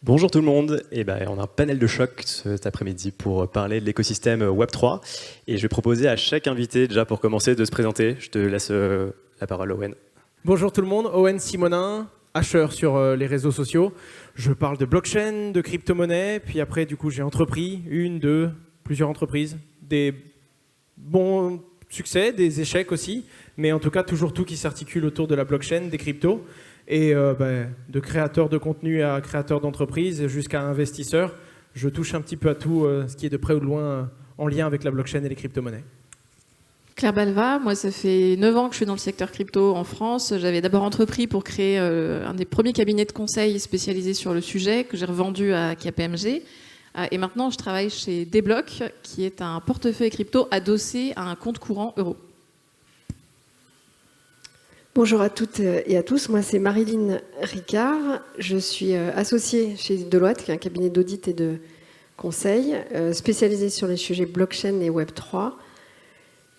Bonjour tout le monde, on a un panel de choc cet après-midi pour parler de l'écosystème Web3 et je vais proposer à chaque invité déjà pour commencer de se présenter. Je te laisse la parole Owen. Bonjour tout le monde, Owen Simonin, hasher sur les réseaux sociaux. Je parle de blockchain, de crypto-monnaie, puis après du coup j'ai entrepris plusieurs entreprises, des bons succès, des échecs aussi, mais en tout cas toujours tout qui s'articule autour de la blockchain, des cryptos. Et de créateur de contenu à créateur d'entreprise jusqu'à investisseur, je touche un petit peu à tout ce qui est de près ou de loin en lien avec la blockchain et les crypto-monnaies. Claire Balva, moi ça fait 9 ans que je suis dans le secteur crypto en France. J'avais d'abord entrepris pour créer un des premiers cabinets de conseil spécialisés sur le sujet que j'ai revendu à KPMG. Et maintenant je travaille chez Deblock, qui est un portefeuille crypto adossé à un compte courant euro. Bonjour à toutes et à tous, moi c'est Marilyn Ricard, je suis associée chez Deloitte, qui est un cabinet d'audit et de conseil spécialisé sur les sujets blockchain et Web3.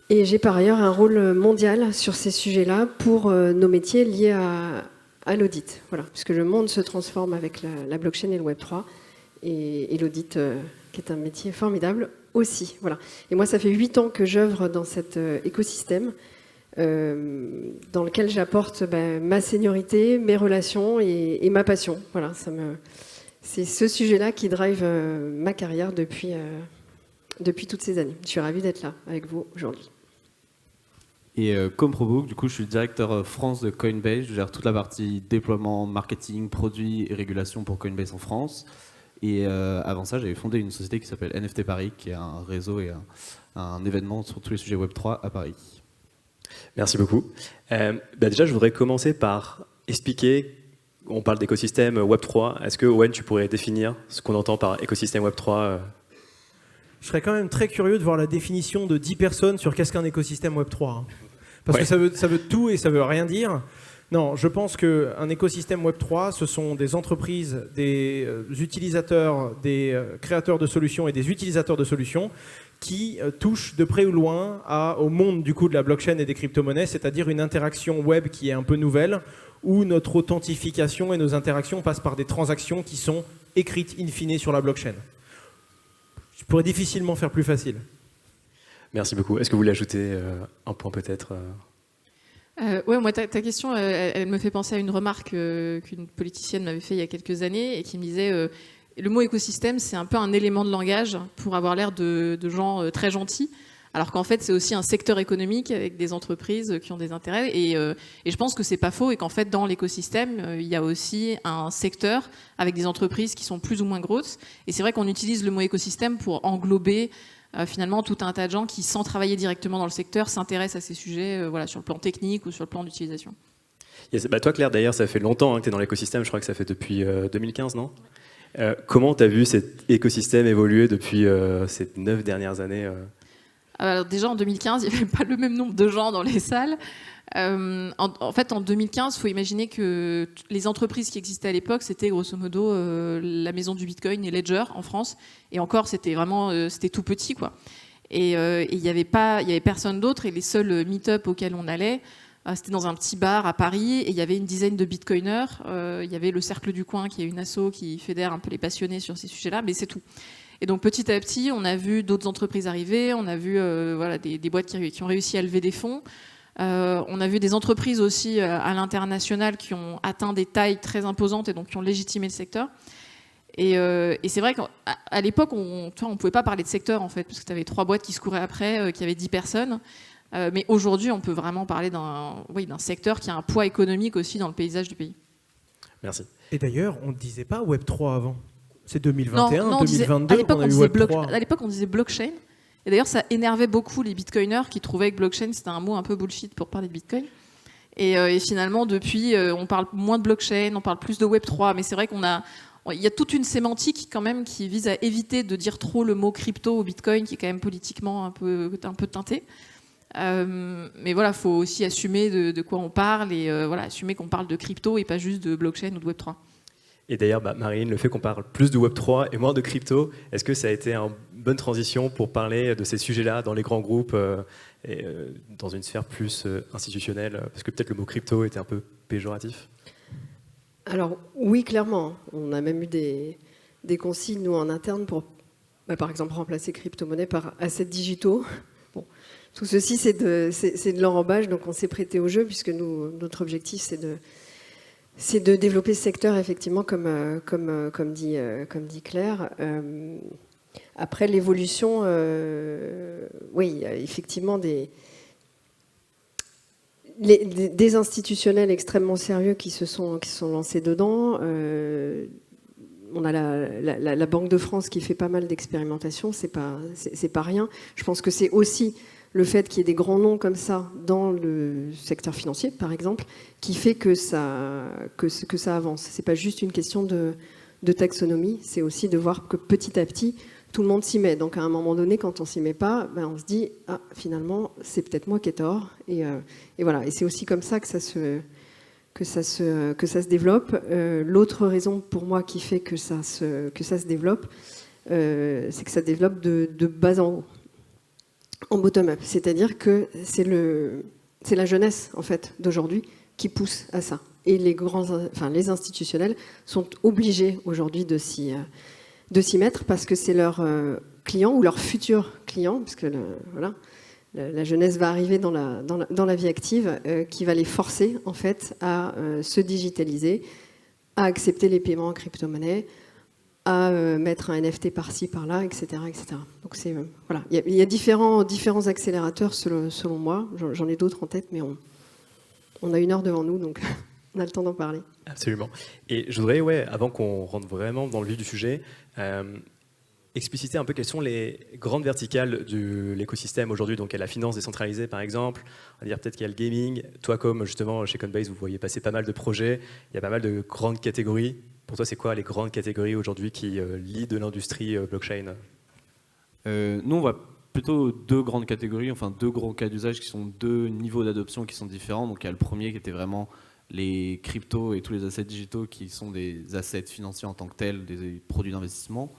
Et j'ai par ailleurs un rôle mondial sur ces sujets-là pour nos métiers liés à l'audit. Voilà, puisque le monde se transforme avec la blockchain et le Web3 et l'audit qui est un métier formidable aussi. Voilà. Et moi ça fait 8 ans que j'œuvre dans cet écosystème. Dans lequel j'apporte ma seniorité, mes relations et ma passion. Voilà, c'est ce sujet-là qui drive ma carrière depuis toutes ces années. Je suis ravie d'être là avec vous aujourd'hui. Et comme ProBook, du coup, je suis directeur France de Coinbase. Je gère toute la partie déploiement, marketing, produits et régulation pour Coinbase en France. Et avant ça, j'avais fondé une société qui s'appelle NFT Paris, qui est un réseau et un événement sur tous les sujets Web3 à Paris. Merci beaucoup. Déjà, je voudrais commencer par expliquer, on parle d'écosystème Web3. Est-ce que, Owen, tu pourrais définir ce qu'on entend par écosystème Web3 Je serais quand même très curieux de voir la définition de 10 personnes sur qu'est-ce qu'un écosystème Web3. Hein. Parce que ça veut tout et ça veut rien dire. Non, je pense qu'un écosystème Web3, ce sont des entreprises, des utilisateurs, des créateurs de solutions et des utilisateurs de solutions qui touchent de près ou loin au monde du coup de la blockchain et des crypto-monnaies, c'est-à-dire une interaction web qui est un peu nouvelle, où notre authentification et nos interactions passent par des transactions qui sont écrites in fine sur la blockchain. Je pourrais difficilement faire plus facile. Merci beaucoup. Est-ce que vous voulez ajouter un point peut-être Ouais, moi, ta question, elle me fait penser à une remarque qu'une politicienne m'avait fait il y a quelques années et qui me disait le mot écosystème, c'est un peu un élément de langage pour avoir l'air de gens très gentils, alors qu'en fait, c'est aussi un secteur économique avec des entreprises qui ont des intérêts. Et je pense que c'est pas faux et qu'en fait, dans l'écosystème, il y a aussi un secteur avec des entreprises qui sont plus ou moins grosses. Et c'est vrai qu'on utilise le mot écosystème pour englober finalement tout un tas de gens qui, sans travailler directement dans le secteur, s'intéressent à ces sujets sur le plan technique ou sur le plan d'utilisation. Yes. Toi, Claire, d'ailleurs, ça fait longtemps que tu es dans l'écosystème. Je crois que ça fait depuis 2015, non comment tu as vu cet écosystème évoluer depuis ces 9 dernières années Alors déjà, en 2015, il n'y avait pas le même nombre de gens dans les salles. En fait, en 2015, il faut imaginer que les entreprises qui existaient à l'époque, c'était grosso modo la maison du Bitcoin et Ledger en France. Et encore, c'était tout petit, quoi. Et il n'y avait personne d'autre. Et les seuls meet-up auxquels on allait, c'était dans un petit bar à Paris. Et il y avait une dizaine de bitcoiners. Il y avait le Cercle du Coin, qui est une asso qui fédère un peu les passionnés sur ces sujets-là, mais c'est tout. Et donc petit à petit, on a vu d'autres entreprises arriver. On a vu des boîtes qui ont réussi à lever des fonds. On a vu des entreprises aussi à l'international qui ont atteint des tailles très imposantes et donc qui ont légitimé le secteur. Et c'est vrai qu'à l'époque, on ne pouvait pas parler de secteur en fait, parce que tu avais 3 boîtes qui se couraient après, qui avaient 10 personnes. Mais aujourd'hui, on peut vraiment parler d'un secteur qui a un poids économique aussi dans le paysage du pays. Merci. Et d'ailleurs, on ne disait pas Web3 avant. C'est 2021, non, 2022 qu'on a eu Web3. À l'époque, on disait blockchain. Et d'ailleurs, ça énervait beaucoup les bitcoiners qui trouvaient que blockchain, c'était un mot un peu bullshit pour parler de bitcoin. Et finalement, depuis, on parle moins de blockchain, on parle plus de Web3. Mais c'est vrai il y a toute une sémantique quand même qui vise à éviter de dire trop le mot crypto ou bitcoin, qui est quand même politiquement un peu teinté. Mais voilà, il faut aussi assumer de quoi on parle et assumer qu'on parle de crypto et pas juste de blockchain ou de Web3. Et d'ailleurs, Marine, le fait qu'on parle plus de Web3 et moins de crypto, est-ce que ça a été une bonne transition pour parler de ces sujets-là dans les grands groupes et dans une sphère plus institutionnelle? Parce que peut-être le mot crypto était un peu péjoratif. Alors oui, clairement. On a même eu des consignes, nous, en interne, pour, par exemple, remplacer crypto-monnaie par assets digitaux. Bon, tout ceci, c'est de l'enrobage, donc on s'est prêté au jeu, puisque notre objectif, c'est de développer ce secteur, effectivement, comme dit Claire. Après, l'évolution, oui, il y a effectivement des institutionnels extrêmement sérieux qui se sont lancés dedans. On a la Banque de France qui fait pas mal d'expérimentations, c'est pas rien. Je pense que c'est aussi le fait qu'il y ait des grands noms comme ça dans le secteur financier, par exemple, qui fait que ça avance. C'est pas juste une question de taxonomie, c'est aussi de voir que petit à petit, tout le monde s'y met. Donc à un moment donné, quand on s'y met pas, on se dit « Ah, finalement, c'est peut-être moi qui ai tort ». Et voilà. Et c'est aussi comme ça que ça se développe. L'autre raison pour moi qui fait que ça se développe, c'est que ça développe de bas en haut, en bottom-up. C'est-à-dire que c'est la jeunesse, en fait, d'aujourd'hui qui pousse à ça. Et les institutionnels sont obligés aujourd'hui de s'y mettre parce que c'est leurs clients ou leurs futurs clients, parce que voilà, la jeunesse va arriver dans la vie active, qui va les forcer en fait à se digitaliser, à accepter les paiements en crypto-monnaie, à mettre un NFT par-ci, par-là, etc., etc. Donc voilà, il y a différents accélérateurs selon moi. J'en ai d'autres en tête, mais on a 1 heure devant nous, donc on a le temps d'en parler. Absolument. Et je voudrais, avant qu'on rentre vraiment dans le vif du sujet, expliciter un peu quelles sont les grandes verticales de l'écosystème aujourd'hui. Donc, il y a la finance décentralisée, par exemple. On va dire peut-être qu'il y a le gaming. Toi, comme justement chez Coinbase, vous voyez passer pas mal de projets. Il y a pas mal de grandes catégories. Pour toi, c'est quoi les grandes catégories aujourd'hui qui lead l'industrie blockchain ? Nous, on voit plutôt 2 grandes catégories, enfin 2 gros cas d'usage qui sont 2 niveaux d'adoption qui sont différents. Donc, il y a le premier qui était vraiment les cryptos et tous les assets digitaux qui sont des assets financiers en tant que tels, des produits d'investissement.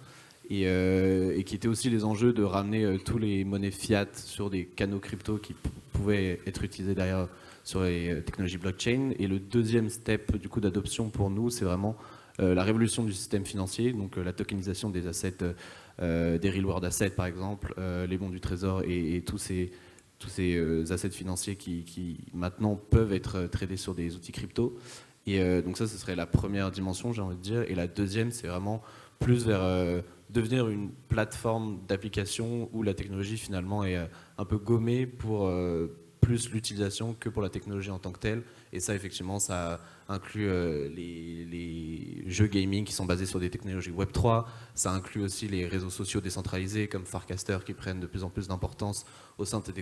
Et qui étaient aussi les enjeux de ramener tous les monnaies fiat sur des canaux crypto qui pouvaient être utilisés derrière sur les technologies blockchain. Et le deuxième step du coup d'adoption pour nous, c'est vraiment la révolution du système financier, donc la tokenisation des assets, des real world assets par exemple, les bons du trésor et tous ces assets financiers qui maintenant peuvent être tradés sur des outils crypto. Et donc ça, ce serait la première dimension, j'ai envie de dire. Et la deuxième, c'est vraiment plus vers devenir une plateforme d'application où la technologie finalement est un peu gommée pour plus l'utilisation que pour la technologie en tant que telle. Et ça, effectivement, ça inclut les jeux gaming qui sont basés sur des technologies Web3. Ça inclut aussi les réseaux sociaux décentralisés comme Farcaster qui prennent de plus en plus d'importance au sein de cet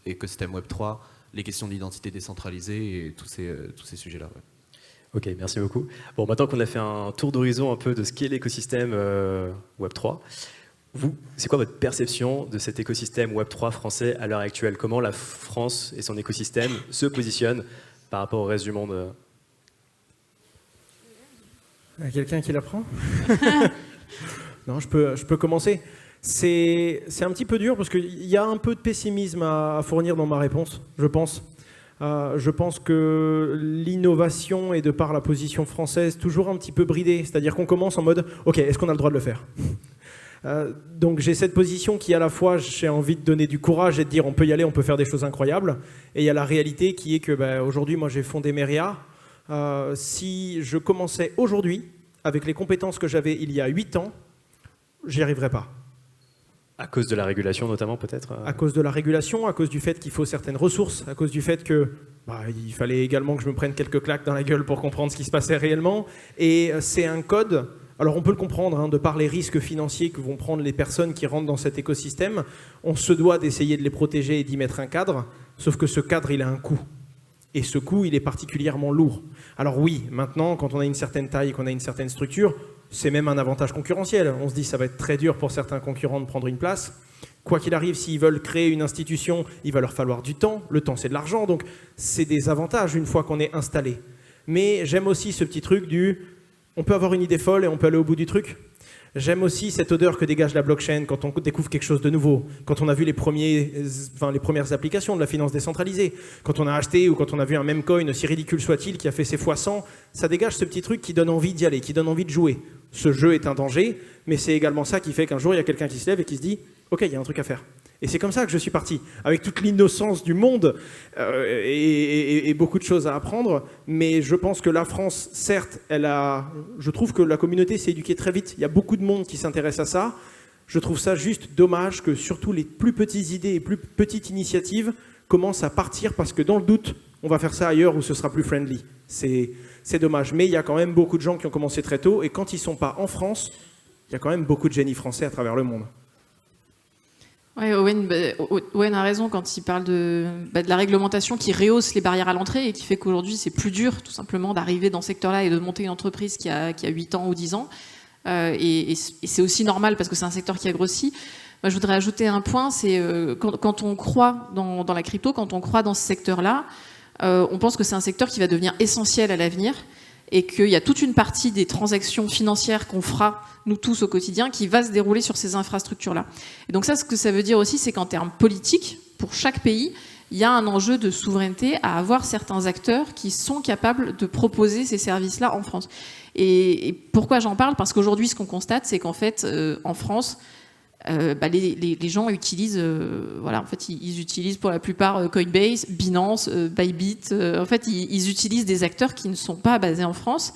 écosystème Web3, les questions d'identité décentralisée et tous ces sujets-là. Ouais. Ok, merci beaucoup. Bon, maintenant qu'on a fait un tour d'horizon un peu de ce qu'est l'écosystème Web3, c'est quoi votre perception de cet écosystème Web3 français à l'heure actuelle ? Comment la France et son écosystème se positionnent par rapport au reste du monde ? Il y a quelqu'un qui la prend ? Non, je peux commencer. C'est un petit peu dur parce qu'il y a un peu de pessimisme à fournir dans ma réponse, je pense. Je pense que l'innovation est de par la position française toujours un petit peu bridée. C'est-à-dire qu'on commence en mode « Ok, est-ce qu'on a le droit de le faire ?» Donc j'ai cette position qui à la fois j'ai envie de donner du courage et de dire on peut y aller, on peut faire des choses incroyables. Et il y a la réalité qui est que aujourd'hui moi j'ai fondé Meria. Si je commençais aujourd'hui avec les compétences que j'avais il y a 8 ans, j'y arriverais pas. À cause de la régulation notamment peut-être À cause de la régulation, à cause du fait qu'il faut certaines ressources, à cause du fait que il fallait également que je me prenne quelques claques dans la gueule pour comprendre ce qui se passait réellement. Et c'est un code, alors on peut le comprendre, de par les risques financiers que vont prendre les personnes qui rentrent dans cet écosystème, on se doit d'essayer de les protéger et d'y mettre un cadre, sauf que ce cadre il a un coût. Et ce coût il est particulièrement lourd. Alors oui, maintenant quand on a une certaine taille, qu'on a une certaine structure, c'est même un avantage concurrentiel. On se dit que ça va être très dur pour certains concurrents de prendre une place. Quoi qu'il arrive, s'ils veulent créer une institution, il va leur falloir du temps. Le temps, c'est de l'argent. Donc, c'est des avantages une fois qu'on est installé. Mais j'aime aussi ce petit truc du on peut avoir une idée folle et on peut aller au bout du truc. J'aime aussi cette odeur que dégage la blockchain quand on découvre quelque chose de nouveau, quand on a vu les premières applications de la finance décentralisée, quand on a acheté ou quand on a vu un meme coin, aussi ridicule soit-il, qui a fait ses fois 100, ça dégage ce petit truc qui donne envie d'y aller, qui donne envie de jouer. Ce jeu est un danger, mais c'est également ça qui fait qu'un jour, il y a quelqu'un qui se lève et qui se dit « Ok, il y a un truc à faire ». Et c'est comme ça que je suis parti, avec toute l'innocence du monde et beaucoup de choses à apprendre. Mais je pense que la France, certes, je trouve que la communauté s'est éduquée très vite. Il y a beaucoup de monde qui s'intéresse à ça. Je trouve ça juste dommage que surtout les plus petites idées et plus petites initiatives commencent à partir parce que dans le doute, on va faire ça ailleurs où ce sera plus friendly. C'est dommage. Mais il y a quand même beaucoup de gens qui ont commencé très tôt. Et quand ils ne sont pas en France, il y a quand même beaucoup de génies français à travers le monde. Ouais, Owen a raison quand il parle de la réglementation qui rehausse les barrières à l'entrée et qui fait qu'aujourd'hui c'est plus dur tout simplement d'arriver dans ce secteur-là et de monter une entreprise qui a 8 ans ou 10 ans. Et c'est aussi normal parce que c'est un secteur qui a grossi. Moi, je voudrais ajouter un point, c'est quand on croit dans la crypto, quand on croit dans ce secteur-là, on pense que c'est un secteur qui va devenir essentiel à l'avenir et qu'il y a toute une partie des transactions financières qu'on fera, nous tous, au quotidien, qui va se dérouler sur ces infrastructures-là. Et donc ça, ce que ça veut dire aussi, c'est qu'en termes politiques, pour chaque pays, il y a un enjeu de souveraineté à avoir certains acteurs qui sont capables de proposer ces services-là en France. Et pourquoi j'en parle ? Parce qu'aujourd'hui, ce qu'on constate, c'est qu'en fait, en France, les gens utilisent, en fait, ils utilisent pour la plupart Coinbase, Binance, Bybit. En fait, ils utilisent des acteurs qui ne sont pas basés en France.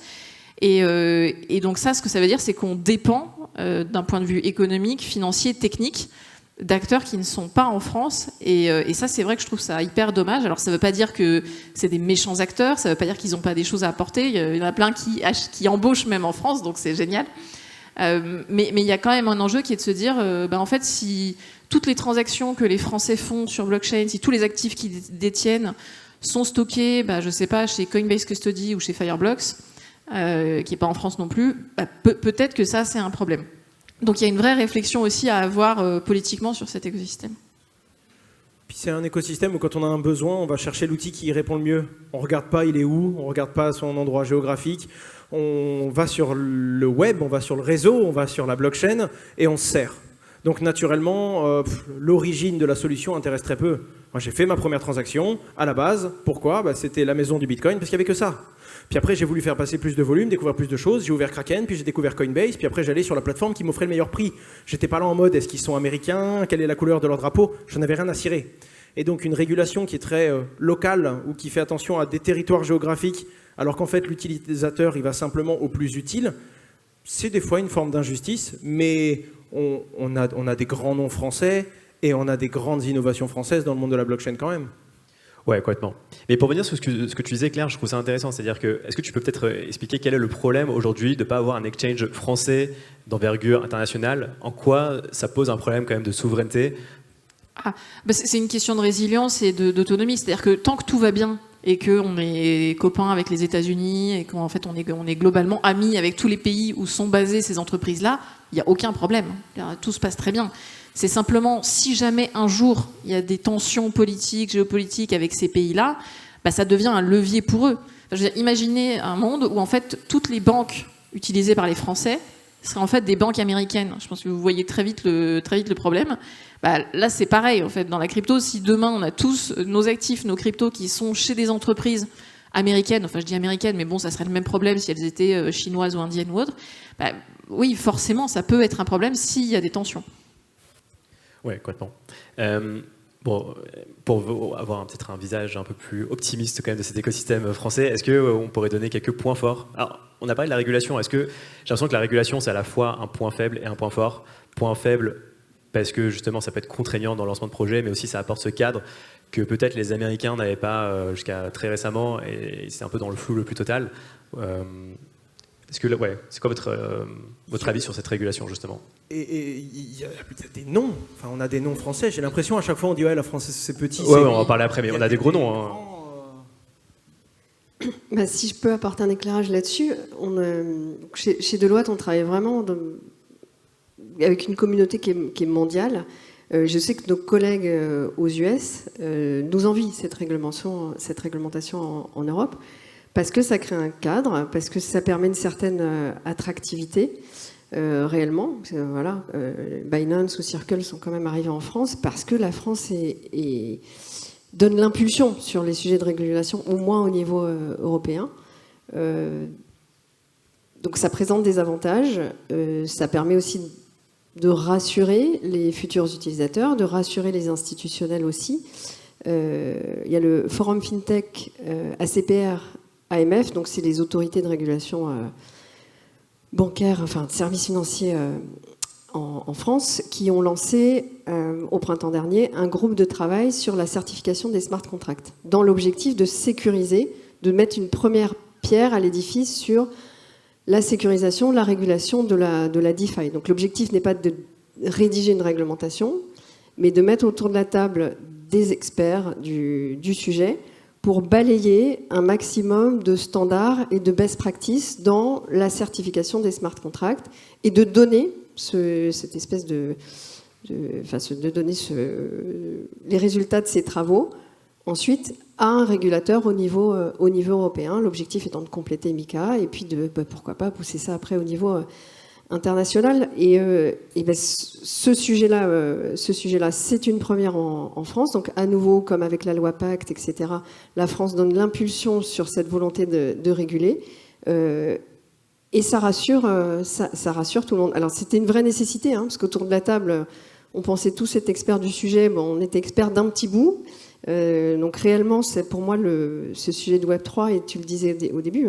Et donc ça, ce que ça veut dire, c'est qu'on dépend, d'un point de vue économique, financier, technique, d'acteurs qui ne sont pas en France. Et ça, c'est vrai que je trouve ça hyper dommage. Alors, ça ne veut pas dire que c'est des méchants acteurs, ça ne veut pas dire qu'ils n'ont pas des choses à apporter. Il y en a plein qui embauchent même en France, donc c'est génial. Mais il y a quand même un enjeu qui est de se dire, en fait, si toutes les transactions que les Français font sur blockchain, si tous les actifs qu'ils détiennent sont stockés, je sais pas, chez Coinbase Custody ou chez Fireblocks, qui n'est pas en France non plus, peut-être que ça, c'est un problème. Donc il y a une vraie réflexion aussi à avoir politiquement sur cet écosystème. Puis c'est un écosystème où quand on a un besoin, on va chercher l'outil qui y répond le mieux. On ne regarde pas il est où, on ne regarde pas son endroit géographique. On va sur le web, on va sur le réseau, on va sur la blockchain et on se sert. Donc naturellement, l'origine de la solution intéresse très peu. Moi j'ai fait ma première transaction à la base. Pourquoi ? C'était la maison du Bitcoin parce qu'il n'y avait que ça. Puis après j'ai voulu faire passer plus de volume, découvrir plus de choses. J'ai ouvert Kraken, puis j'ai découvert Coinbase. Puis après j'allais sur la plateforme qui m'offrait le meilleur prix. J'étais pas là en mode est-ce qu'ils sont américains, quelle est la couleur de leur drapeau. J'en avais rien à cirer. Et donc une régulation qui est très locale ou qui fait attention à des territoires géographiques alors qu'en fait l'utilisateur il va simplement au plus utile, c'est des fois une forme d'injustice, mais on a des grands noms français et on a des grandes innovations françaises dans le monde de la blockchain quand même. Ouais, complètement. Mais pour revenir sur ce que tu disais, Claire, je trouve ça intéressant. C'est-à-dire que, est-ce que tu peux peut-être expliquer quel est le problème aujourd'hui de ne pas avoir un exchange français d'envergure internationale ? En quoi ça pose un problème quand même de souveraineté ? C'est une question de résilience et d'autonomie. C'est-à-dire que tant que tout va bien et qu'on est copains avec les États-Unis et qu'en fait on est globalement amis avec tous les pays où sont basées ces entreprises-là, il n'y a aucun problème. Tout se passe très bien. C'est simplement si jamais un jour il y a des tensions politiques, géopolitiques avec ces pays-là, ça devient un levier pour eux. Je veux dire, imaginez un monde où en fait toutes les banques utilisées par les Français seraient en fait des banques américaines. Je pense que vous voyez très vite le problème. Là, c'est pareil, en fait, dans la crypto. Si demain, on a tous nos actifs, nos cryptos qui sont chez des entreprises américaines, enfin, je dis américaines, mais bon, ça serait le même problème si elles étaient chinoises ou indiennes ou autres, oui, forcément, ça peut être un problème s'il y a des tensions. Oui, complètement. Pour avoir peut-être un visage un peu plus optimiste quand même de cet écosystème français, est-ce qu'on pourrait donner quelques points forts ? Alors, on a parlé de la régulation. Est-ce que j'ai l'impression que la régulation, c'est à la fois un point faible et un point fort ? Point faible, parce que justement ça peut être contraignant dans le lancement de projet, mais aussi ça apporte ce cadre que peut-être les Américains n'avaient pas jusqu'à très récemment, et c'est un peu dans le flou le plus total. C'est quoi votre avis sur cette régulation justement ? Et il y a des noms, enfin on a des noms français, j'ai l'impression à chaque fois on dit la France c'est petit. Ouais, on va en parler après, mais on a des gros noms. Si je peux apporter un éclairage là-dessus, chez Deloitte on travaille vraiment avec une communauté qui est mondiale. Je sais que nos collègues aux US nous envient cette réglementation en Europe, parce que ça crée un cadre, parce que ça permet une certaine attractivité réellement. Voilà, Binance ou Circle sont quand même arrivés en France parce que la France donne l'impulsion sur les sujets de régulation, au moins au niveau européen. Donc ça présente des avantages, ça permet aussi de rassurer les futurs utilisateurs, de rassurer les institutionnels aussi. Il y a le Forum FinTech, ACPR, AMF, donc c'est les autorités de régulation bancaire, enfin de services financiers en France, qui ont lancé au printemps dernier un groupe de travail sur la certification des smart contracts, dans l'objectif de sécuriser, de mettre une première pierre à l'édifice sur la sécurisation, la régulation de la DeFi. Donc l'objectif n'est pas de rédiger une réglementation, mais de mettre autour de la table des experts du sujet pour balayer un maximum de standards et de best practices dans la certification des smart contracts et de donner cette espèce de donner les résultats de ces travaux ensuite à un régulateur au niveau européen, l'objectif étant de compléter MiCA et puis de pourquoi pas pousser ça après au niveau international. Et ce sujet-là, c'est une première en France. Donc à nouveau, comme avec la loi Pacte, etc., la France donne l'impulsion sur cette volonté de réguler. Et ça rassure tout le monde. Alors c'était une vraie nécessité, parce qu'autour de la table, on pensait tous être experts du sujet. Bon, on était experts d'un petit bout. Donc réellement, c'est pour moi ce sujet de Web3, et tu le disais au début,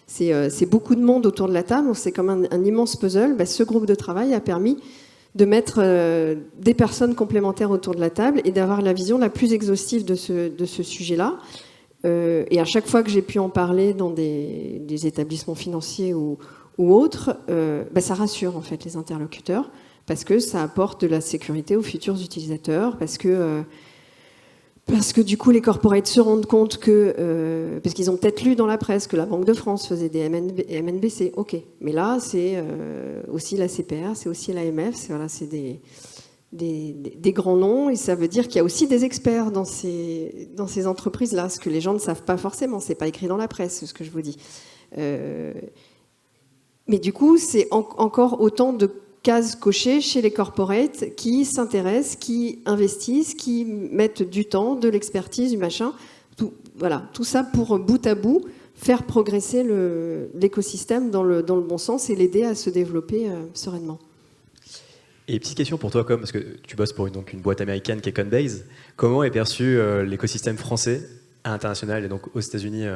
c'est beaucoup de monde autour de la table, c'est comme un immense puzzle. Ce groupe de travail a permis de mettre des personnes complémentaires autour de la table et d'avoir la vision la plus exhaustive de ce sujet-là. Et à chaque fois que j'ai pu en parler dans des établissements financiers ou autres, ça rassure en fait les interlocuteurs, parce que ça apporte de la sécurité aux futurs utilisateurs, parce que du coup, les corporates se rendent compte que, parce qu'ils ont peut-être lu dans la presse que la Banque de France faisait des MNBC, ok. Mais là, c'est aussi la CPR, c'est aussi l'AMF, c'est des grands noms, et ça veut dire qu'il y a aussi des experts dans ces entreprises-là, ce que les gens ne savent pas forcément, c'est pas écrit dans la presse, ce que je vous dis. Mais du coup, c'est encore autant de cases cochées chez les corporates qui s'intéressent, qui investissent, qui mettent du temps, de l'expertise, du machin. Tout ça pour bout à bout faire progresser l'écosystème dans le bon sens et l'aider à se développer sereinement. Et petite question pour toi, parce que tu bosses pour une boîte américaine qui est Coinbase. Comment est perçu l'écosystème français à l'international et donc aux États-Unis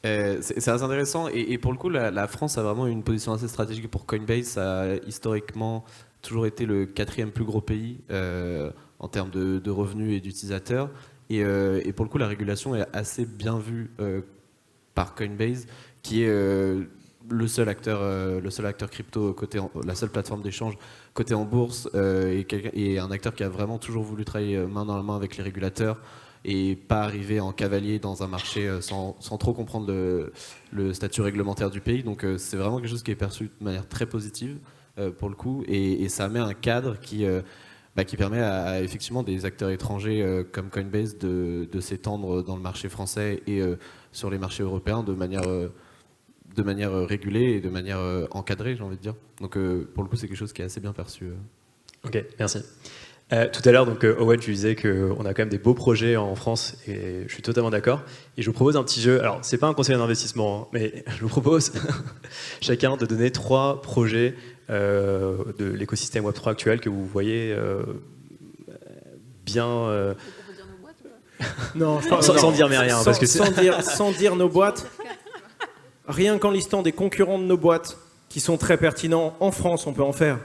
C'est assez intéressant, et pour le coup la France a vraiment une position assez stratégique pour Coinbase. Ça a historiquement toujours été le 4e plus gros pays en termes de revenus et d'utilisateurs, et pour le coup la régulation est assez bien vue par Coinbase, qui est le seul acteur crypto la seule plateforme d'échange cotée en bourse, et un acteur qui a vraiment toujours voulu travailler main dans la main avec les régulateurs et pas arriver en cavalier dans un marché sans trop comprendre le statut réglementaire du pays. Donc c'est vraiment quelque chose qui est perçu de manière très positive pour le coup, et ça met un cadre qui permet à effectivement des acteurs étrangers comme Coinbase de s'étendre dans le marché français et sur les marchés européens de manière régulée et de manière encadrée, j'ai envie de dire. Donc pour le coup, c'est quelque chose qui est assez bien perçu. Ok, merci. Tout à l'heure, donc Owen, tu disais qu'on a quand même des beaux projets en France, et je suis totalement d'accord. Et je vous propose un petit jeu. Alors, c'est pas un conseil d'investissement, mais je vous propose chacun de donner 3 projets de l'écosystème Web3 actuel que vous voyez bien. Non, sans dire mais rien, parce que sans dire nos boîtes. Rien qu'en listant des concurrents de nos boîtes qui sont très pertinents en France, on peut en faire.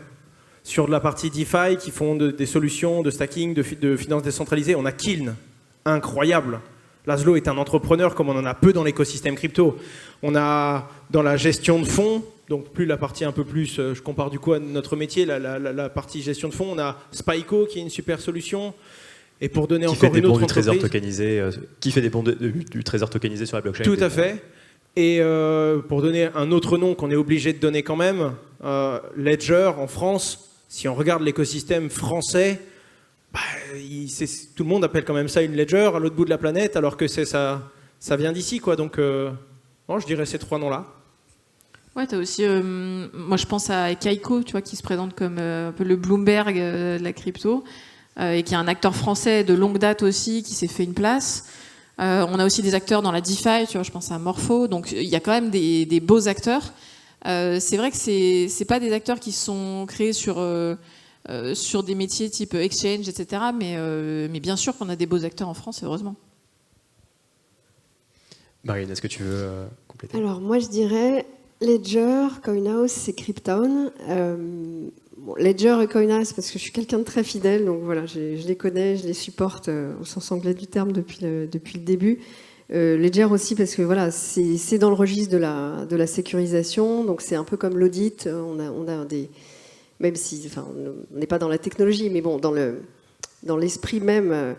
Sur de la partie DeFi, qui font des solutions de stacking, de finances décentralisées, on a Kiln, incroyable. Laszlo est un entrepreneur comme on en a peu dans l'écosystème crypto. On a dans la gestion de fonds, donc plus la partie un peu plus, je compare du coup à notre métier, la partie gestion de fonds, on a Spyco qui est une super solution. Et pour donner encore une autre entreprise, qui fait des bons du trésor tokenisé sur la blockchain. Tout à fait. Et pour donner un autre nom qu'on est obligé de donner quand même, Ledger en France. Si on regarde l'écosystème français, tout le monde appelle quand même ça une ledger à l'autre bout de la planète, alors que c'est sa ça vient d'ici, quoi. Donc, bon, je dirais ces 3 noms-là. Ouais, t'as aussi, moi je pense à Kaiko, tu vois, qui se présente comme un peu le Bloomberg de la crypto, et qui est un acteur français de longue date aussi, qui s'est fait une place. On a aussi des acteurs dans la DeFi, tu vois, je pense à Morpho. Donc il y a quand même des beaux acteurs. C'est vrai que c'est pas des acteurs qui sont créés sur des métiers type exchange, etc. Mais bien sûr qu'on a des beaux acteurs en France, heureusement. Marine, est-ce que tu veux compléter? Alors moi je dirais Ledger, CoinHouse et Cryptown. Bon, Ledger et CoinHouse parce que je suis quelqu'un de très fidèle, donc voilà, je les connais, je les supporte au sens anglais du terme depuis le début. Ledger aussi parce que voilà, c'est dans le registre de la sécurisation, donc c'est un peu comme l'audit. On a des, même si, enfin, on n'est pas dans la technologie, mais bon, dans l'esprit même.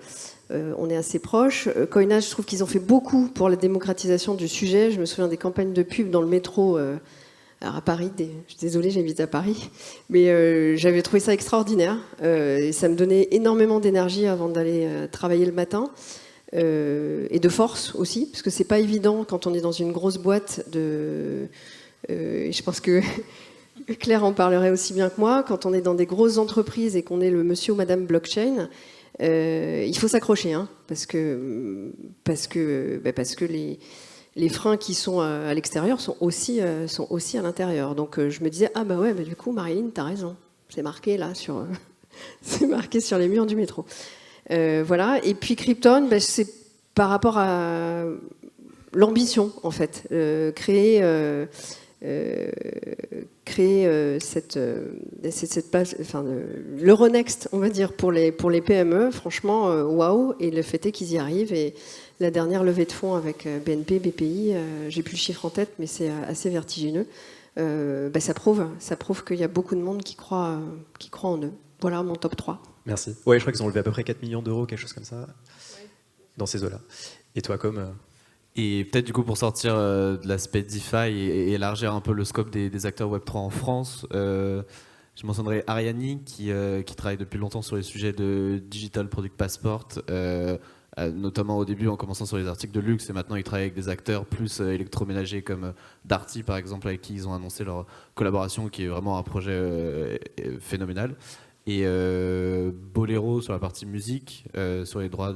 On est assez proche. CoinHouse, je trouve qu'ils ont fait beaucoup pour la démocratisation du sujet. Je me souviens des campagnes de pub dans le métro alors à Paris. Je suis désolée, j'habite à Paris. Mais j'avais trouvé ça extraordinaire. Et ça me donnait énormément d'énergie avant d'aller travailler le matin. Et de force aussi, parce que c'est pas évident quand on est dans une grosse boîte et je pense que Claire en parlerait aussi bien que moi. Quand on est dans des grosses entreprises et qu'on est le monsieur ou madame blockchain, il faut s'accrocher, hein, parce que les freins qui sont à l'extérieur sont aussi à l'intérieur. Donc je me disais bah ouais, du coup Marilyn, t'as raison, c'est marqué là c'est marqué sur les murs du métro. Voilà. Et puis Cryptown, c'est par rapport à l'ambition en fait, créer cette page, enfin, l'Euronext, on va dire, pour les PME, franchement, waouh, et le fait est qu'ils y arrivent. Et la dernière levée de fonds avec BNP, BPI, j'ai plus le chiffre en tête, mais c'est assez vertigineux. Ça prouve qu'il y a beaucoup de monde qui croit en eux. Voilà mon top 3. Merci. Ouais, je crois qu'ils ont levé à peu près 4 millions d'euros, quelque chose comme ça, dans ces eaux-là. Et toi, Et peut-être du coup pour sortir de l'aspect DeFi et élargir un peu le scope des acteurs Web3 en France, je mentionnerai Ariani qui travaille depuis longtemps sur les sujets de Digital Product Passport, notamment au début en commençant sur les articles de luxe, et maintenant ils travaillent avec des acteurs plus électroménagers comme Darty par exemple, avec qui ils ont annoncé leur collaboration, qui est vraiment un projet phénoménal. Et Bolero sur la partie musique, sur les droits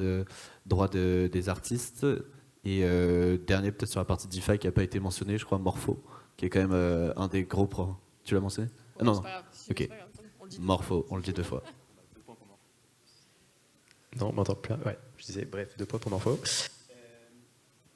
des artistes. Et dernier peut-être sur la partie DeFi qui n'a pas été mentionné, je crois Morpho, qui est quand même un des gros pros. Tu l'as mentionné? Non. Ok. Morpho, on le dit 2 fois. Non, on m'entend plus. Ouais, je disais bref, 2 points pour Morpho.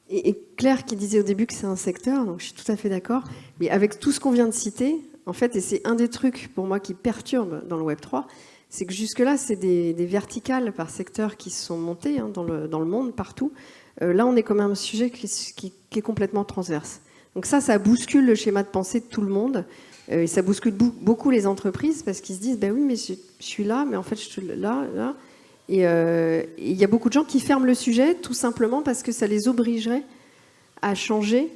Et Claire qui disait au début que c'est un secteur, donc je suis tout à fait d'accord. Mais avec tout ce qu'on vient de citer, en fait, et c'est un des trucs pour moi qui perturbe dans le Web3, c'est que jusque-là, c'est des verticales par secteur qui se sont montées dans le monde, partout. Là, on est comme un sujet qui est complètement transverse. Donc ça bouscule le schéma de pensée de tout le monde. Et ça bouscule beaucoup les entreprises parce qu'ils se disent, oui, mais je suis là, mais en fait, je suis là. Et il y a beaucoup de gens qui ferment le sujet tout simplement parce que ça les obligerait à changer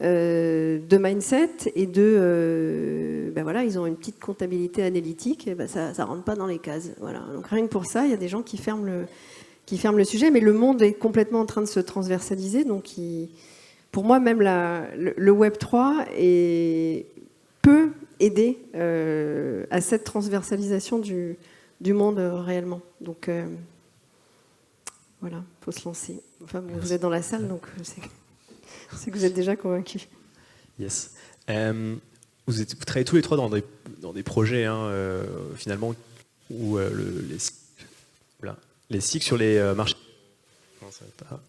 de mindset et ils ont une petite comptabilité analytique, et ça rentre pas dans les cases. Voilà. Donc rien que pour ça, il y a des gens qui ferment le sujet, mais le monde est complètement en train de se transversaliser. Donc pour moi, même le Web3 peut aider à cette transversalisation du monde réellement. Donc voilà, il faut se lancer. Enfin, vous êtes dans la salle, donc c'est que vous êtes déjà convaincus. Yes. Vous travaillez tous les 3 dans des projets, finalement, où les cycles sur les marchés... Non, ça va pas.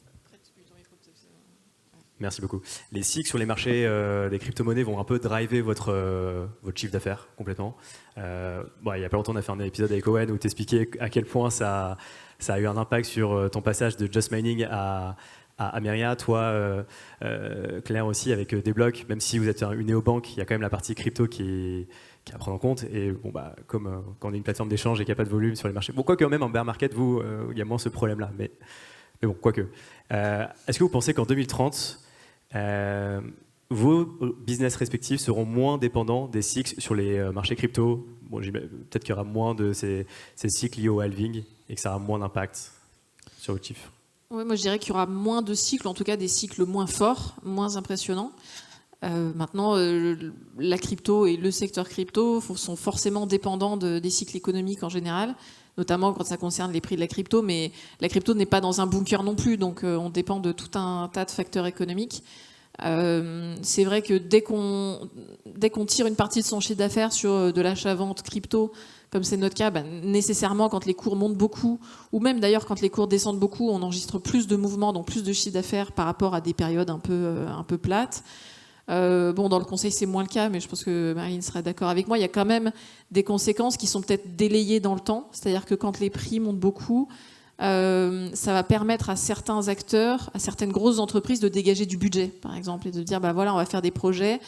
Merci beaucoup. Les cycles sur les marchés des crypto-monnaies vont un peu driver votre chiffre d'affaires complètement. Il n'y a pas longtemps, on a fait un épisode avec Owen où tu expliquais à quel point ça a eu un impact sur ton passage de Just Mining à Ameria. Toi, Claire aussi, avec Desblocs, même si vous êtes une néobanque, il y a quand même la partie crypto qui est à prendre en compte. Et comme quand on est une plateforme d'échange et qu'il n'y a pas de volume sur les marchés. Bon, quoique même en bear market, il y a moins ce problème-là. Mais bon, quoique. Est-ce que vous pensez qu'en 2030, vos business respectifs seront moins dépendants des cycles sur les marchés crypto? Bon, peut-être qu'il y aura moins de ces cycles liés au halving et que ça aura moins d'impact sur vos chiffres. Ouais, moi je dirais qu'il y aura moins de cycles, en tout cas des cycles moins forts, moins impressionnants. Maintenant, la crypto et le secteur crypto sont forcément dépendants des cycles économiques en général, notamment quand ça concerne les prix de la crypto, mais la crypto n'est pas dans un bunker non plus, donc on dépend de tout un tas de facteurs économiques. C'est vrai que dès qu'on tire une partie de son chiffre d'affaires sur de l'achat-vente crypto, comme c'est notre cas, nécessairement quand les cours montent beaucoup, ou même d'ailleurs quand les cours descendent beaucoup, on enregistre plus de mouvements, donc plus de chiffre d'affaires par rapport à des périodes un peu plates. Dans le conseil, c'est moins le cas, mais je pense que Marine serait d'accord avec moi. Il y a quand même des conséquences qui sont peut-être délayées dans le temps. C'est-à-dire que quand les prix montent beaucoup, ça va permettre à certains acteurs, à certaines grosses entreprises de dégager du budget, par exemple, et de dire, voilà, on va faire des projets.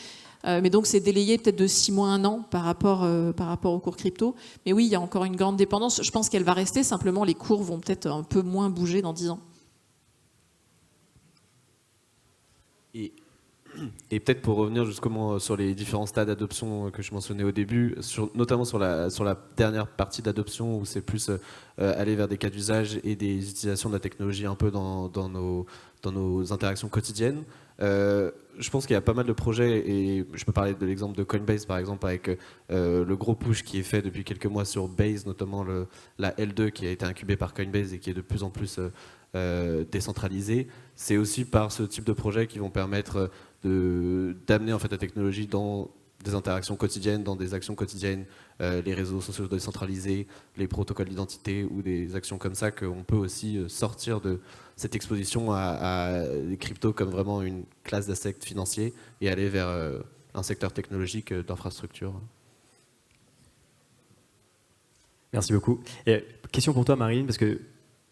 Mais donc, c'est délayé peut-être de 6 mois, 1 an par rapport au cours crypto. Mais oui, il y a encore une grande dépendance. Je pense qu'elle va rester. Simplement, les cours vont peut-être un peu moins bouger dans 10 ans. Et peut-être pour revenir justement sur les différents stades d'adoption que je mentionnais au début, notamment sur la dernière partie d'adoption où c'est plus aller vers des cas d'usage et des utilisations de la technologie un peu dans nos interactions quotidiennes. Je pense qu'il y a pas mal de projets et je peux parler de l'exemple de Coinbase par exemple avec le gros push qui est fait depuis quelques mois sur Base, notamment la L2 qui a été incubée par Coinbase et qui est de plus en plus décentralisée. C'est aussi par ce type de projets qui vont permettre d'amener en fait la technologie dans des interactions quotidiennes, dans des actions quotidiennes, les réseaux sociaux décentralisés, les protocoles d'identité ou des actions comme ça, qu'on peut aussi sortir de cette exposition à les cryptos comme vraiment une classe d'assets financiers et aller vers un secteur technologique d'infrastructure. Merci beaucoup. Et question pour toi, Marine, parce que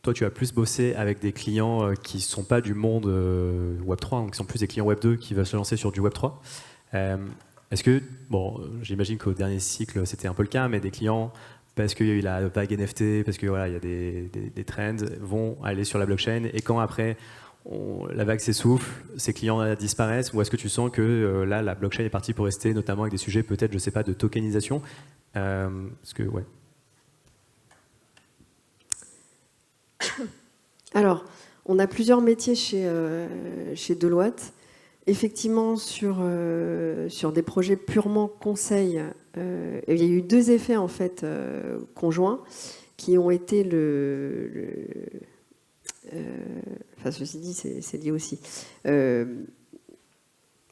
toi, tu as plus bossé avec des clients qui ne sont pas du monde Web3, donc qui sont plus des clients Web2 qui veulent se lancer sur du Web3. Est-ce que, j'imagine qu'au dernier cycle, c'était un peu le cas, mais des clients, parce qu'il y a eu la vague NFT, parce qu'il y a des trends, vont aller sur la blockchain, et quand après la vague s'essouffle, ces clients disparaissent, ou est-ce que tu sens que là, la blockchain est partie pour rester, notamment avec des sujets peut-être, je ne sais pas, de tokenisation parce que, ouais. Alors, on a plusieurs métiers chez Deloitte. Effectivement, sur des projets purement conseil, il y a eu 2 effets en fait conjoints qui ont été enfin, ceci dit, c'est lié aussi. 2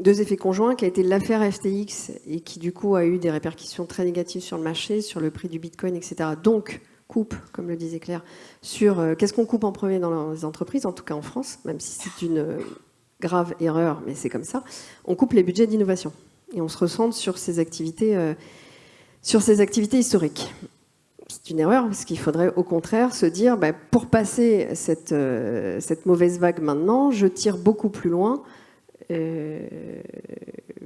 effets conjoints qui a été l'affaire FTX et qui du coup a eu des répercussions très négatives sur le marché, sur le prix du Bitcoin, etc. Donc, coupe, comme le disait Claire, sur qu'est-ce qu'on coupe en premier dans les entreprises, en tout cas en France, même si c'est une grave erreur, mais c'est comme ça, on coupe les budgets d'innovation et on se recentre sur ces activités historiques. C'est une erreur parce qu'il faudrait au contraire se dire, pour passer cette mauvaise vague maintenant, je tire beaucoup plus loin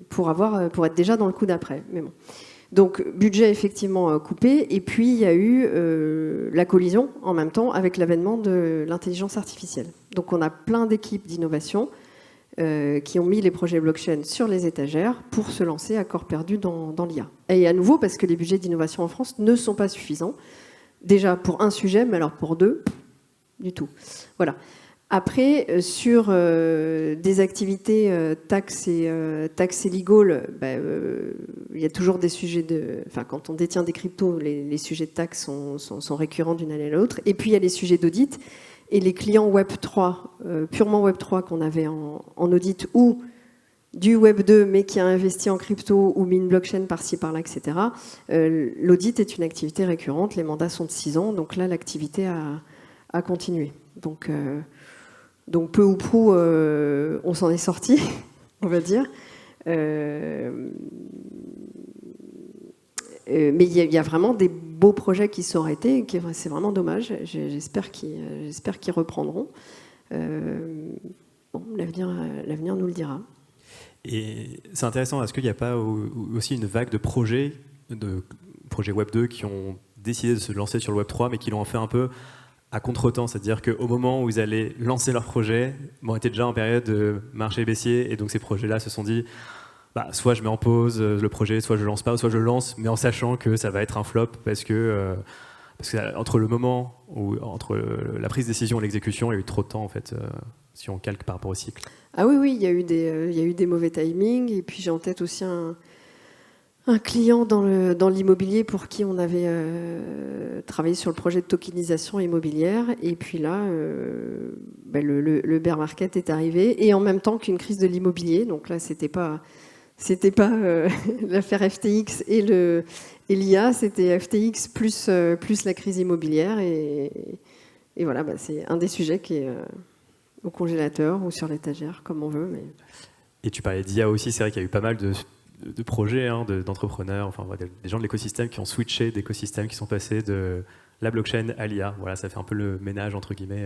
pour être déjà dans le coup d'après. Mais bon. Donc, budget effectivement coupé, et puis il y a eu la collision en même temps avec l'avènement de l'intelligence artificielle. Donc, on a plein d'équipes d'innovation qui ont mis les projets blockchain sur les étagères pour se lancer à corps perdu dans l'IA. Et à nouveau, parce que les budgets d'innovation en France ne sont pas suffisants, déjà pour un sujet, mais alors pour 2, du tout. Voilà. Après, sur des activités taxes et legal, il y a toujours des sujets enfin, quand on détient des cryptos, les sujets de taxes sont récurrents d'une année à l'autre. Et puis, il y a les sujets d'audit. Et les clients Web3, purement Web3 qu'on avait en audit, ou du Web2, mais qui a investi en crypto, ou mis une blockchain par-ci, par-là, etc. L'audit est une activité récurrente. Les mandats sont de 6 ans. Donc là, l'activité a continué. Donc peu ou prou, on s'en est sorti, on va dire. Mais il y a vraiment des beaux projets qui sont arrêtés, c'est vraiment dommage. J'espère qu'ils reprendront. L'avenir nous le dira. Et c'est intéressant, est-ce qu'il n'y a pas aussi une vague de projets Web 2 qui ont décidé de se lancer sur le Web 3, mais qui l'ont fait un peu à contre-temps, c'est-à-dire qu'au moment où ils allaient lancer leur projet, on était déjà en période de marché baissier, et donc ces projets-là se sont dit soit je mets en pause le projet, soit je lance pas, soit je lance, mais en sachant que ça va être un flop parce que Parce que entre le moment où, entre la prise de décision et l'exécution, il y a eu trop de temps en fait, si on calque par rapport au cycle. Ah oui, il y a eu des mauvais timings. Et puis j'ai en tête aussi un client dans l'immobilier pour qui on avait travaillé sur le projet de tokenisation immobilière. Et puis là, le bear market est arrivé. Et en même temps qu'une crise de l'immobilier. Donc là, c'était pas l'affaire FTX et l'IA, c'était FTX plus la crise immobilière. Et voilà, c'est un des sujets qui est au congélateur ou sur l'étagère, comme on veut. Mais... Et tu parlais d'IA aussi, c'est vrai qu'il y a eu pas mal de projets, d'entrepreneurs, enfin des gens de l'écosystème qui ont switché d'écosystème, qui sont passés de la blockchain à l'IA. Voilà, ça fait un peu le ménage, entre guillemets.